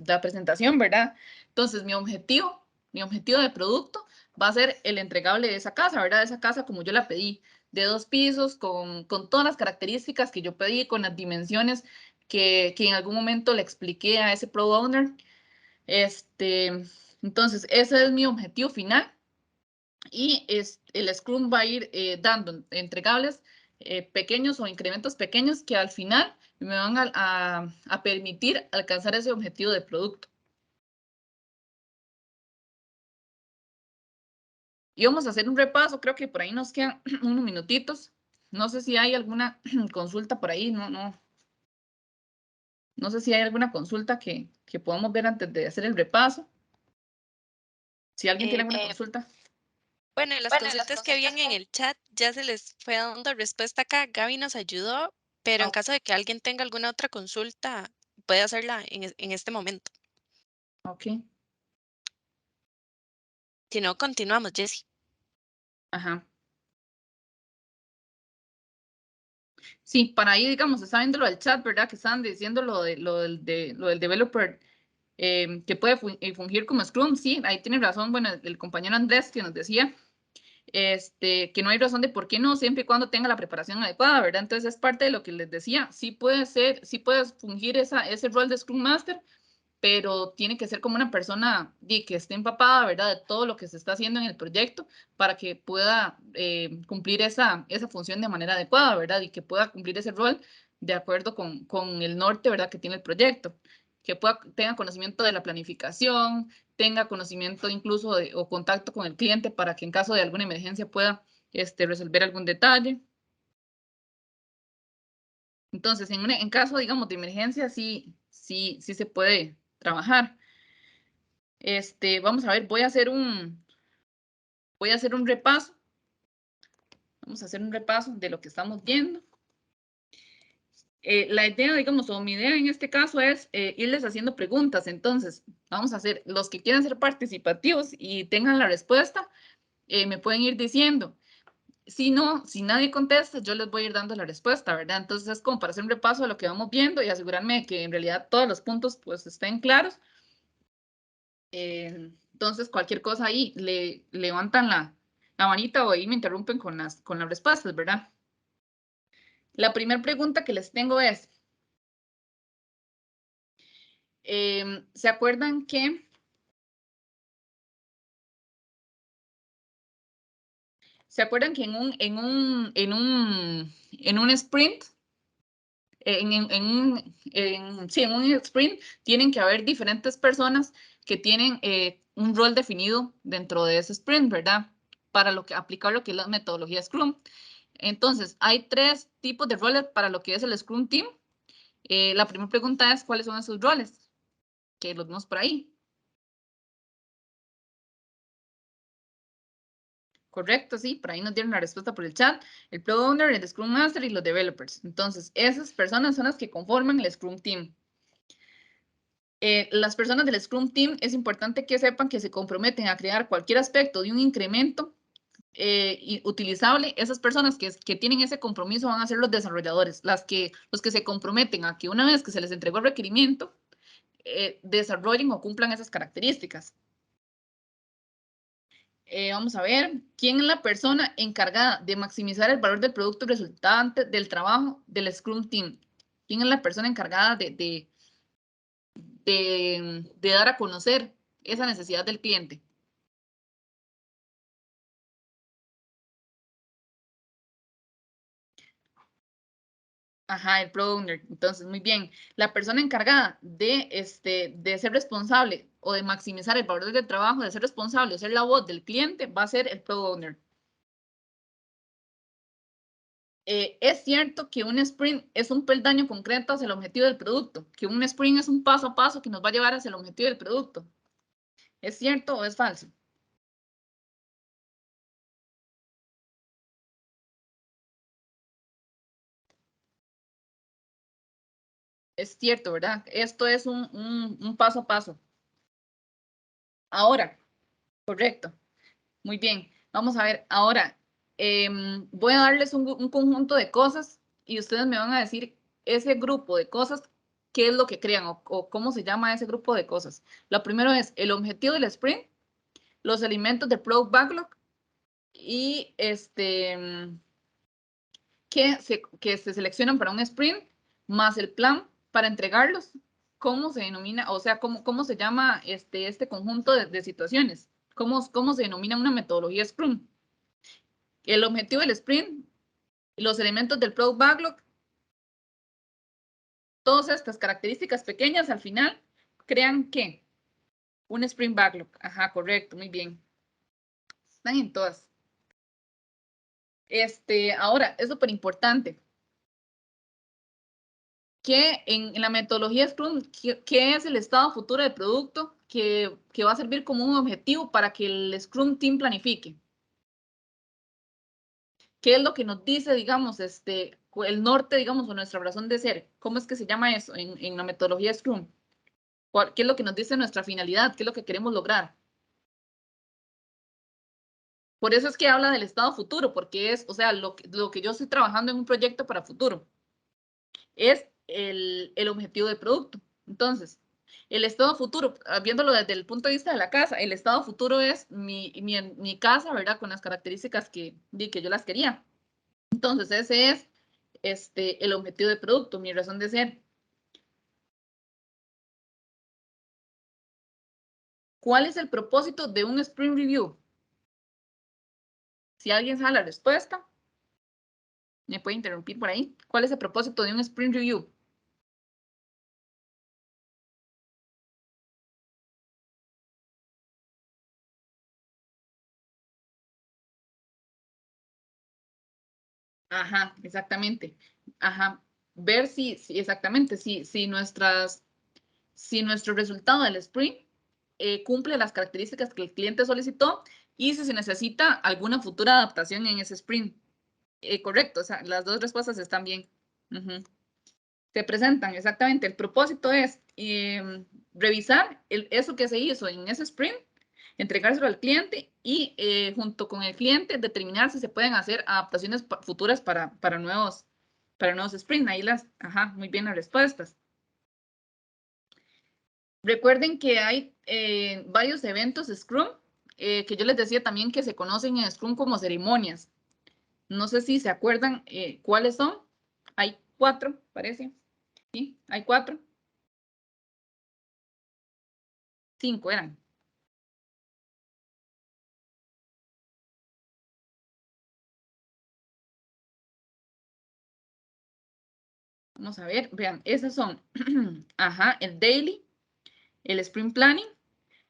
la presentación, ¿verdad? Entonces, mi objetivo de producto va a ser el entregable de esa casa, ¿verdad? Esa casa como yo la pedí, de 2 pisos, con todas las características que yo pedí, con las dimensiones que en algún momento le expliqué a ese Pro Owner. Entonces, ese es mi objetivo final. Y el Scrum va a ir dando entregables pequeños o incrementos pequeños que al final me van a permitir alcanzar ese objetivo de producto. Y vamos a hacer un repaso, creo que por ahí nos quedan unos minutitos. No sé si hay alguna consulta por ahí, no sé si hay alguna consulta que podamos ver antes de hacer el repaso. Si alguien tiene alguna consulta. Bueno, las consultas que habían en el chat ya se les fue dando respuesta acá. Gaby nos ayudó, pero en caso de que alguien tenga alguna otra consulta, puede hacerla en este momento. Ok. Si no, continuamos, Jessie. Ajá. Sí, para ahí, digamos, está viendo lo del chat, ¿verdad? Que estaban diciendo lo del developer que puede fungir como Scrum. Sí, ahí tiene razón, bueno, el compañero Andrés que nos decía que no hay razón de por qué no, siempre y cuando tenga la preparación adecuada, ¿verdad? Entonces es parte de lo que les decía. Sí puede ser, sí puedes fungir ese rol de Scrum Master, pero tiene que ser como una persona que esté empapada, ¿verdad? De todo lo que se está haciendo en el proyecto para que pueda cumplir esa función de manera adecuada, ¿verdad? Y que pueda cumplir ese rol de acuerdo con el norte, ¿verdad? Que tiene el proyecto. Que tenga conocimiento de la planificación, tenga conocimiento incluso o contacto con el cliente para que en caso de alguna emergencia pueda resolver algún detalle. Entonces, en caso, digamos, de emergencia, sí se puede trabajar. Vamos a ver, voy a hacer un repaso. Vamos a hacer un repaso de lo que estamos viendo. La idea, digamos, o mi idea en este caso es irles haciendo preguntas. Entonces, vamos a hacer, los que quieran ser participativos y tengan la respuesta, me pueden ir diciendo. Si no, si nadie contesta, yo les voy a ir dando la respuesta, ¿verdad? Entonces, es como para hacer un repaso de lo que vamos viendo y asegurarme de que en realidad todos los puntos pues estén claros. Entonces, cualquier cosa ahí, le levantan la manita o ahí me interrumpen con las respuestas, ¿verdad? La primera pregunta que les tengo es, ¿se acuerdan que en un sprint, en un sprint tienen que haber diferentes personas que tienen un rol definido dentro de ese sprint, ¿verdad? Para aplicar lo que es la metodología Scrum. Entonces, hay 3 tipos de roles para lo que es el Scrum Team. La primera pregunta es, ¿cuáles son esos roles? Que los vemos por ahí. Correcto, sí, por ahí nos dieron la respuesta por el chat. El Product Owner, el Scrum Master y los developers. Entonces, esas personas son las que conforman el Scrum Team. Las personas del Scrum Team es importante que sepan que se comprometen a crear cualquier aspecto de un incremento utilizable. Esas personas que tienen ese compromiso van a ser los desarrolladores, los que se comprometen a que una vez que se les entregó el requerimiento, desarrollen o cumplan esas características. Vamos a ver, ¿quién es la persona encargada de maximizar el valor del producto resultante del trabajo del Scrum Team? ¿Quién es la persona encargada de dar a conocer esa necesidad del cliente? Ajá, el Product Owner. Entonces, muy bien. La persona encargada de ser responsable o de maximizar el valor del trabajo, de ser responsable o ser la voz del cliente, va a ser el Product Owner. Es cierto que un sprint es un peldaño concreto hacia el objetivo del producto, que un sprint es un paso a paso que nos va a llevar hacia el objetivo del producto. ¿Es cierto o es falso? Es cierto, ¿verdad? Esto es un paso a paso. Ahora, correcto. Muy bien. Vamos a ver, ahora, voy a darles un conjunto de cosas y ustedes me van a decir ese grupo de cosas, qué es lo que crean o cómo se llama ese grupo de cosas. Lo primero es el objetivo del sprint, los elementos del Product Backlog y que se seleccionan para un sprint, más el plan para entregarlos. ¿Cómo se denomina? O sea, ¿cómo se llama este conjunto de situaciones? ¿Cómo se denomina una metodología Scrum? El objetivo del sprint, los elementos del Product Backlog, todas estas características pequeñas al final crean ¿qué? Un Sprint Backlog. Ajá, correcto, muy bien. Están en todas. Ahora, es súper importante que en la metodología Scrum, ¿qué es el estado futuro del producto que va a servir como un objetivo para que el Scrum Team planifique? ¿Qué es lo que nos dice, digamos, el norte, digamos, o nuestra razón de ser? ¿Cómo es que se llama eso en la metodología Scrum? ¿Qué es lo que nos dice nuestra finalidad? ¿Qué es lo que queremos lograr? Por eso es que habla del estado futuro, porque es, o sea, lo que yo estoy trabajando en un proyecto para futuro es el objetivo del producto. Entonces, el estado futuro, viéndolo desde el punto de vista de la casa, el estado futuro es mi casa, ¿verdad? Con las características que yo las quería. Entonces, ese es el objetivo del producto, mi razón de ser. ¿Cuál es el propósito de un Sprint Review? Si alguien sabe la respuesta, me puede interrumpir por ahí. ¿Cuál es el propósito de un Sprint Review? Ajá, exactamente. Ajá. Ver exactamente, si nuestro resultado del sprint cumple las características que el cliente solicitó y si se necesita alguna futura adaptación en ese sprint. Correcto, o sea, las dos respuestas están bien. Ujú. Se presentan, exactamente. El propósito es revisar eso que se hizo en ese sprint, entregárselo al cliente y junto con el cliente determinar si se pueden hacer adaptaciones futuras para nuevos sprints. Ahí ajá, muy bien las respuestas. Recuerden que hay varios eventos Scrum que yo les decía también que se conocen en Scrum como ceremonias. No sé si se acuerdan cuáles son. Hay 4, parece. Sí, hay 4. 5 eran. Vamos a ver, vean, esos son, ajá, el daily, el sprint planning,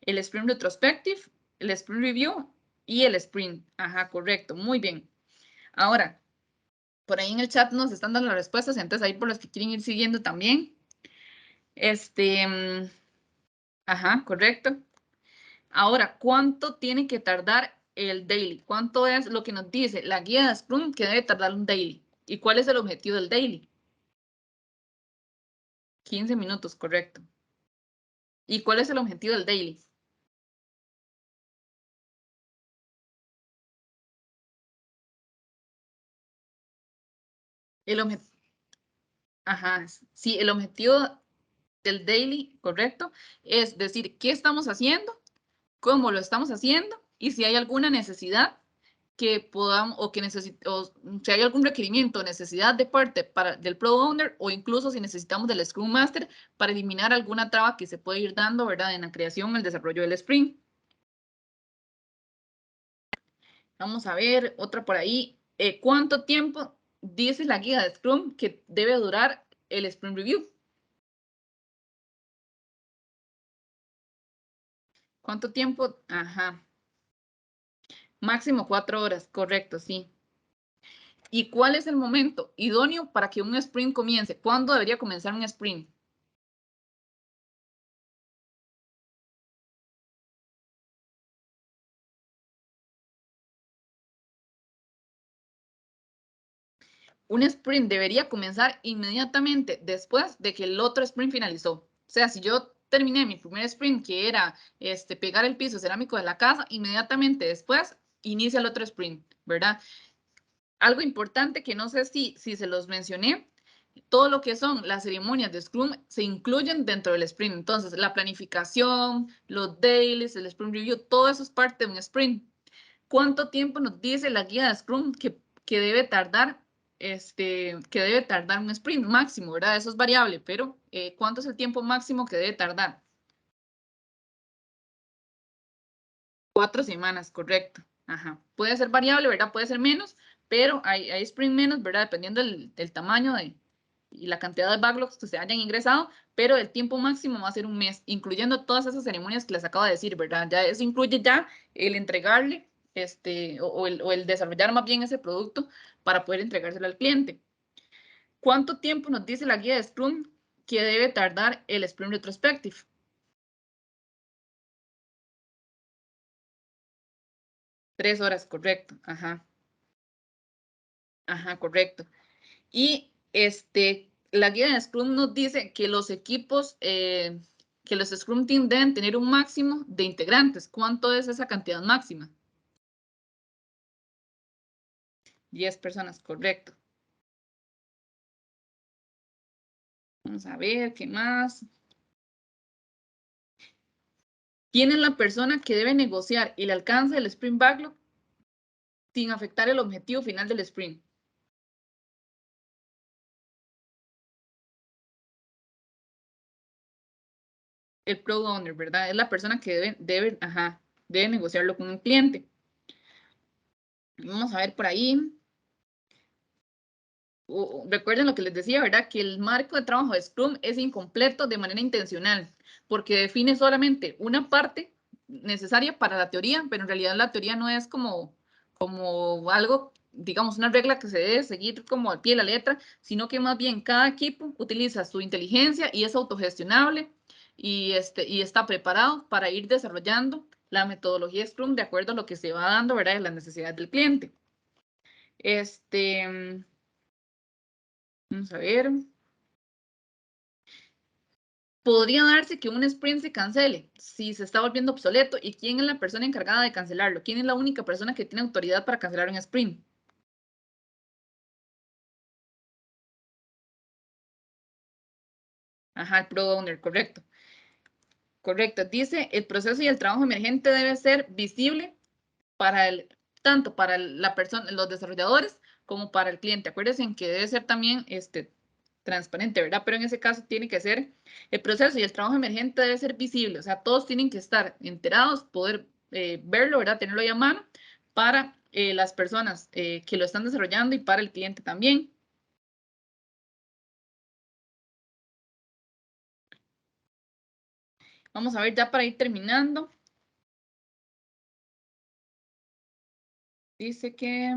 el sprint retrospective, el sprint review y el sprint. Ajá, correcto, muy bien. Ahora, por ahí en el chat nos están dando las respuestas, entonces ahí por los que quieren ir siguiendo también. Ajá, correcto. Ahora, ¿cuánto tiene que tardar el daily? ¿Cuánto es lo que nos dice la guía de Scrum que debe tardar un daily? ¿Y cuál es el objetivo del daily? 15 minutos, correcto. ¿Y cuál es el objetivo del daily? Ajá, sí, el objetivo del daily, correcto, es decir, qué estamos haciendo, cómo lo estamos haciendo y si hay alguna necesidad que podamos o si hay algún requerimiento o necesidad de parte del Product Owner o incluso si necesitamos del Scrum Master para eliminar alguna traba que se puede ir dando, ¿verdad? En la creación o el desarrollo del sprint. Vamos a ver otra por ahí. ¿Cuánto tiempo dice la guía de Scrum que debe durar el Sprint Review? ¿Cuánto tiempo? Ajá. Máximo 4 horas, correcto, sí. ¿Y cuál es el momento idóneo para que un sprint comience? ¿Cuándo debería comenzar un sprint? Un sprint debería comenzar inmediatamente después de que el otro sprint finalizó. O sea, si yo terminé mi primer sprint, que era pegar el piso cerámico de la casa, inmediatamente después inicia el otro sprint, ¿verdad? algo importante que no sé si se los mencioné, todo lo que son las ceremonias de Scrum se incluyen dentro del sprint. Entonces, la planificación, los dailies, el sprint review, todo eso es parte de un sprint. ¿Cuánto tiempo nos dice la guía de Scrum que debe tardar un sprint máximo, ¿verdad? Eso es variable, pero ¿cuánto es el tiempo máximo que debe tardar? 4 semanas, correcto. Ajá. Puede ser variable, ¿verdad? Puede ser menos, pero hay sprint menos, ¿verdad? Dependiendo del tamaño y la cantidad de backlogs que se hayan ingresado, pero el tiempo máximo va a ser un mes, incluyendo todas esas ceremonias que les acabo de decir, ¿verdad? Ya eso incluye ya el entregarle, o el desarrollar más bien ese producto para poder entregárselo al cliente. ¿Cuánto tiempo nos dice la guía de Scrum que debe tardar el Sprint Retrospective? 3 horas, correcto. Ajá. Ajá, correcto. Y la guía de Scrum nos dice que los equipos, que los Scrum Team deben tener un máximo de integrantes. ¿Cuánto es esa cantidad máxima? 10 personas, correcto. Vamos a ver, ¿qué más? ¿Quién es la persona que debe negociar el alcance del Sprint Backlog sin afectar el objetivo final del sprint? El Product Owner, ¿verdad? Es la persona que debe negociarlo con un cliente. Vamos a ver por ahí. Recuerden lo que les decía, ¿verdad? Que el marco de trabajo de Scrum es incompleto de manera intencional, porque define solamente una parte necesaria para la teoría, pero en realidad la teoría no es como algo, digamos, una regla que se debe seguir como al pie de la letra, sino que más bien cada equipo utiliza su inteligencia y es autogestionable y está preparado para ir desarrollando la metodología Scrum de acuerdo a lo que se va dando, ¿verdad? De las necesidades del cliente. Vamos a ver. Podría darse que un sprint se cancele si se está volviendo obsoleto. ¿Y quién es la persona encargada de cancelarlo? ¿Quién es la única persona que tiene autoridad para cancelar un sprint? Ajá, el Product Owner, correcto. Correcto. Dice, el proceso y el trabajo emergente debe ser visible para tanto para la persona, los desarrolladores, como para el cliente. Acuérdense en que debe ser también transparente, ¿verdad? Pero en ese caso tiene que ser, el proceso y el trabajo emergente debe ser visible, o sea, todos tienen que estar enterados, poder verlo, ¿verdad? Tenerlo ahí a mano para las personas que lo están desarrollando y para el cliente también. Vamos a ver ya para ir terminando. Dice que...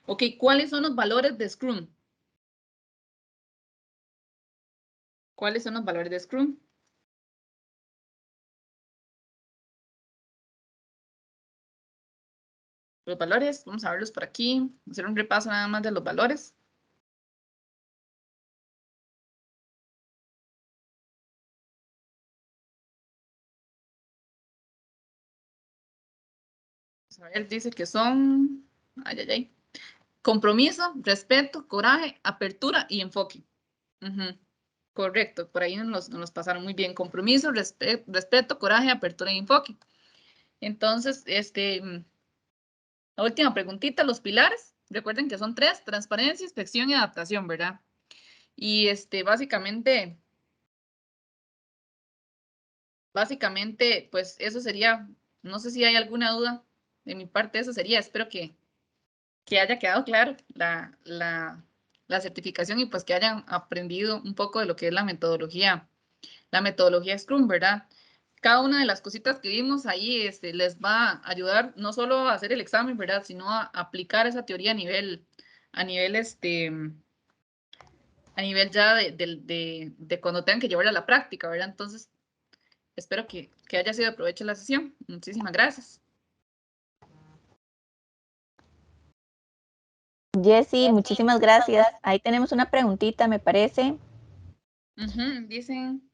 Ok, ¿cuáles son los valores de Scrum? ¿Cuáles son los valores de Scrum? Los valores, vamos a verlos por aquí, hacer un repaso nada más de los valores. Vamos a ver, dice que son, compromiso, respeto, coraje, apertura y enfoque. Correcto, por ahí nos pasaron muy bien. Compromiso, respeto, coraje, apertura y enfoque. Entonces, la última preguntita, los pilares. Recuerden que son 3, transparencia, inspección y adaptación, ¿verdad? Y básicamente, pues eso sería, no sé si hay alguna duda de mi parte, eso sería, espero que haya quedado claro la certificación y pues que hayan aprendido un poco de lo que es la metodología Scrum, ¿verdad? Cada una de las cositas que vimos ahí les va a ayudar no solo a hacer el examen, ¿verdad? Sino a aplicar esa teoría a nivel, a nivel ya de cuando tengan que llevarla a la práctica, ¿verdad? Entonces, espero que haya sido de provecho la sesión. Muchísimas gracias. Jessy, muchísimas gracias. Ahí tenemos una preguntita, me parece. Dicen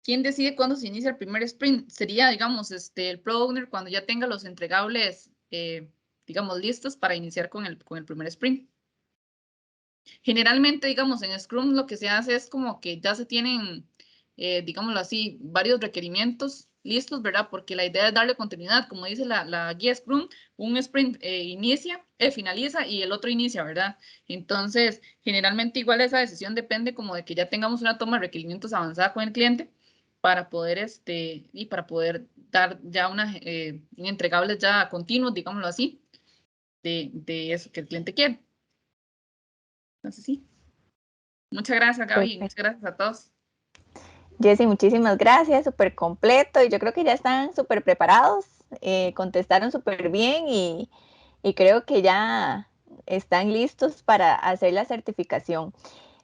¿Quién decide cuándo se inicia el primer sprint? Sería, digamos, el Product Owner cuando ya tenga los entregables, digamos, listos para iniciar con el primer sprint. Generalmente, digamos, en Scrum lo que se hace es como que ya se tienen, digámoslo así, varios requerimientos listos, ¿verdad? Porque la idea es darle continuidad, como dice la guía Scrum, un sprint finaliza y el otro inicia, ¿verdad? Entonces, generalmente igual esa decisión depende como de que ya tengamos una toma de requerimientos avanzada con el cliente para poder, y para poder dar ya un entregables ya continuos, digámoslo así, de eso que el cliente quiere. Entonces, sí. Muchas gracias, Gaby. Muchas Perfecto. gracias a todos. Jessy, muchísimas gracias, súper completo y yo creo que ya están súper preparados, contestaron súper bien y creo que ya están listos para hacer la certificación.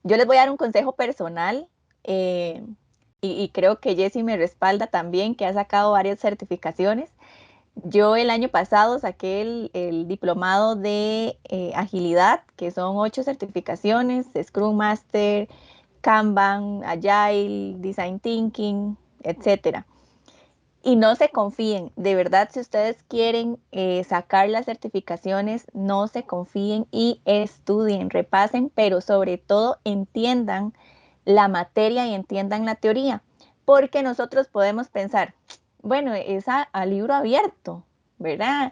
Yo les voy a dar un consejo personal eh, y creo que Jessy me respalda también, que ha sacado varias certificaciones. Yo el año pasado saqué el diplomado de agilidad, que son 8 certificaciones, Scrum Master, Kanban, Agile, Design Thinking, etcétera. Y no se confíen, de verdad, si ustedes quieren sacar las certificaciones, no se confíen y estudien, repasen, pero sobre todo entiendan la materia y entiendan la teoría, porque nosotros podemos pensar, bueno, es a libro abierto, ¿verdad?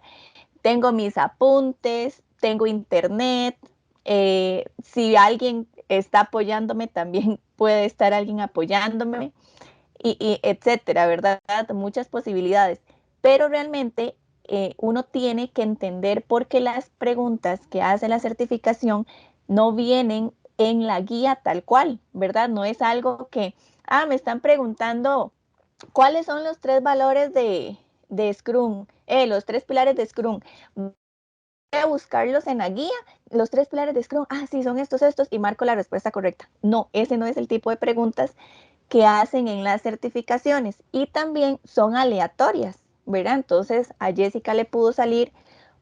Tengo mis apuntes, tengo internet, si alguien está apoyándome, también puede estar alguien apoyándome y etcétera, ¿verdad? Muchas posibilidades. Pero realmente uno tiene que entender por qué las preguntas que hace la certificación no vienen en la guía tal cual, ¿verdad? No es algo que, me están preguntando cuáles son los 3 valores de Scrum, los 3 pilares de Scrum. Voy a buscarlos en la guía, los 3 pilares de Scrum, sí, son estos, y marco la respuesta correcta. No, ese no es el tipo de preguntas que hacen en las certificaciones y también son aleatorias, ¿verdad? Entonces a Jessica le pudo salir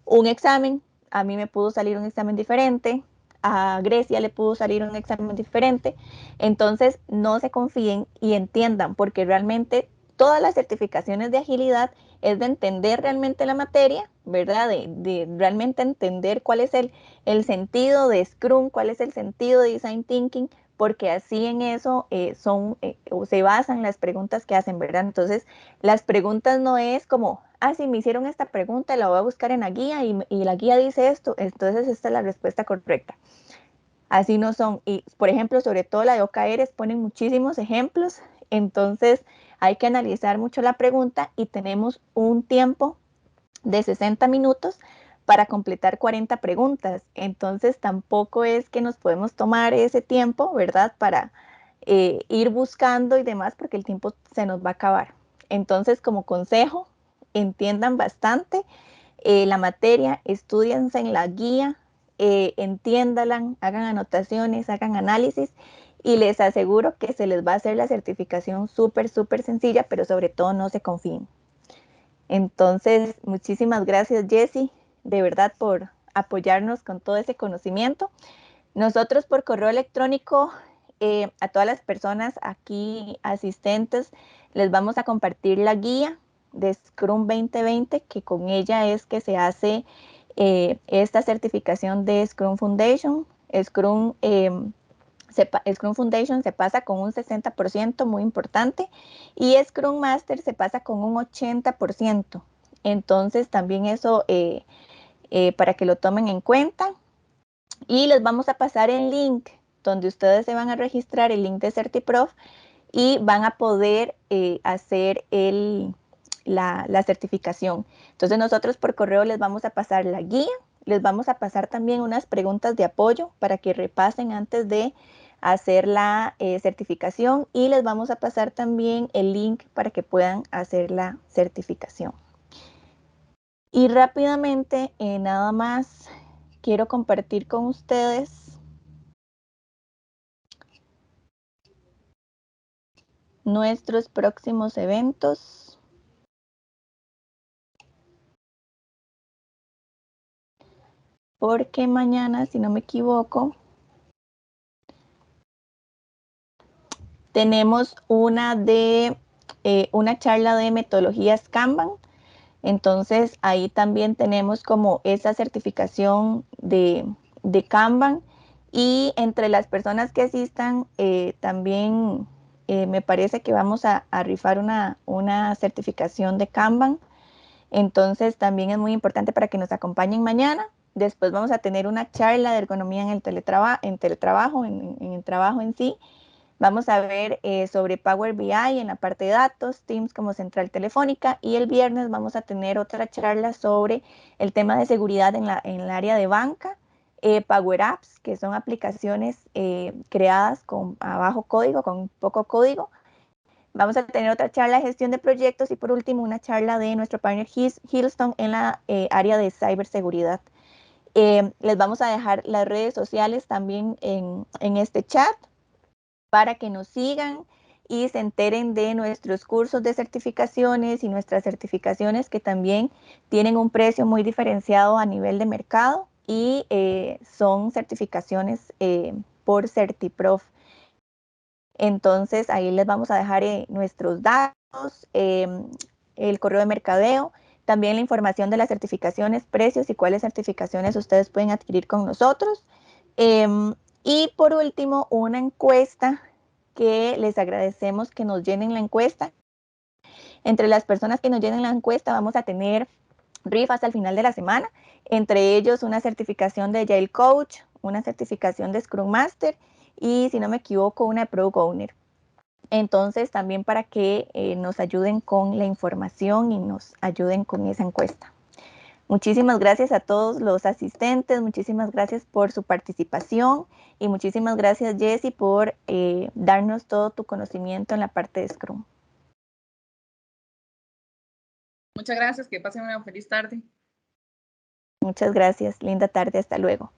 un examen, a mí me pudo salir un examen diferente, a Grecia le pudo salir un examen diferente, entonces no se confíen y entiendan, porque realmente todas las certificaciones de agilidad es de entender realmente la materia, ¿verdad? De realmente entender cuál es el sentido de Scrum, cuál es el sentido de Design Thinking, porque así en eso o se basan las preguntas que hacen, ¿verdad? Entonces, las preguntas no es como, si me hicieron esta pregunta, la voy a buscar en la guía y la guía dice esto, entonces esta es la respuesta correcta. Así no son. Y, por ejemplo, sobre todo la de OKRs ponen muchísimos ejemplos, entonces hay que analizar mucho la pregunta y tenemos un tiempo de 60 minutos para completar 40 preguntas. Entonces tampoco es que nos podemos tomar ese tiempo, ¿verdad? Para ir buscando y demás, porque el tiempo se nos va a acabar. Entonces, como consejo, entiendan bastante la materia, estudiense en la guía, entiéndanla, hagan anotaciones, hagan análisis y les aseguro que se les va a hacer la certificación súper, súper sencilla, pero sobre todo no se confíen. Entonces, muchísimas gracias, Jessy, de verdad, por apoyarnos con todo ese conocimiento. Nosotros por correo electrónico, a todas las personas aquí asistentes, les vamos a compartir la guía de Scrum 2020, que con ella es que se hace esta certificación de Scrum Foundation. Scrum Foundation se pasa con un 60%, muy importante, y Scrum Master se pasa con un 80%. Entonces, también eso para que lo tomen en cuenta. Y les vamos a pasar el link donde ustedes se van a registrar, el link de CertiProf, y van a poder hacer la certificación. Entonces nosotros por correo les vamos a pasar la guía, les vamos a pasar también unas preguntas de apoyo para que repasen antes de hacer la certificación y les vamos a pasar también el link para que puedan hacer la certificación. Y rápidamente, nada más quiero compartir con ustedes nuestros próximos eventos. Porque mañana, si no me equivoco, tenemos una charla de metodologías Kanban. Entonces, ahí también tenemos como esa certificación de Kanban. Y entre las personas que asistan, también me parece que vamos a rifar una certificación de Kanban. Entonces, también es muy importante para que nos acompañen mañana. Después vamos a tener una charla de ergonomía en el teletrabajo, en el trabajo en sí. Vamos a ver sobre Power BI en la parte de datos, Teams como central telefónica, y el viernes vamos a tener otra charla sobre el tema de seguridad en el área de banca, Power Apps, que son aplicaciones creadas a bajo código, con poco código. Vamos a tener otra charla de gestión de proyectos y por último una charla de nuestro partner Hillstone en la área de ciberseguridad. Les vamos a dejar las redes sociales también en este chat para que nos sigan y se enteren de nuestros cursos de certificaciones y nuestras certificaciones que también tienen un precio muy diferenciado a nivel de mercado y son certificaciones por CertiProf. Entonces ahí les vamos a dejar nuestros datos, el correo de mercadeo, también la información de las certificaciones, precios y cuáles certificaciones ustedes pueden adquirir con nosotros. Y por último, una encuesta que les agradecemos que nos llenen la encuesta. Entre las personas que nos llenen la encuesta vamos a tener rifas al final de la semana, entre ellos una certificación de Agile Coach, una certificación de Scrum Master y, si no me equivoco, una de Product Owner. Entonces, también para que nos ayuden con la información y nos ayuden con esa encuesta. Muchísimas gracias a todos los asistentes, muchísimas gracias por su participación y muchísimas gracias, Jessie, por darnos todo tu conocimiento en la parte de Scrum. Muchas gracias, que pasen una feliz tarde. Muchas gracias, linda tarde, hasta luego.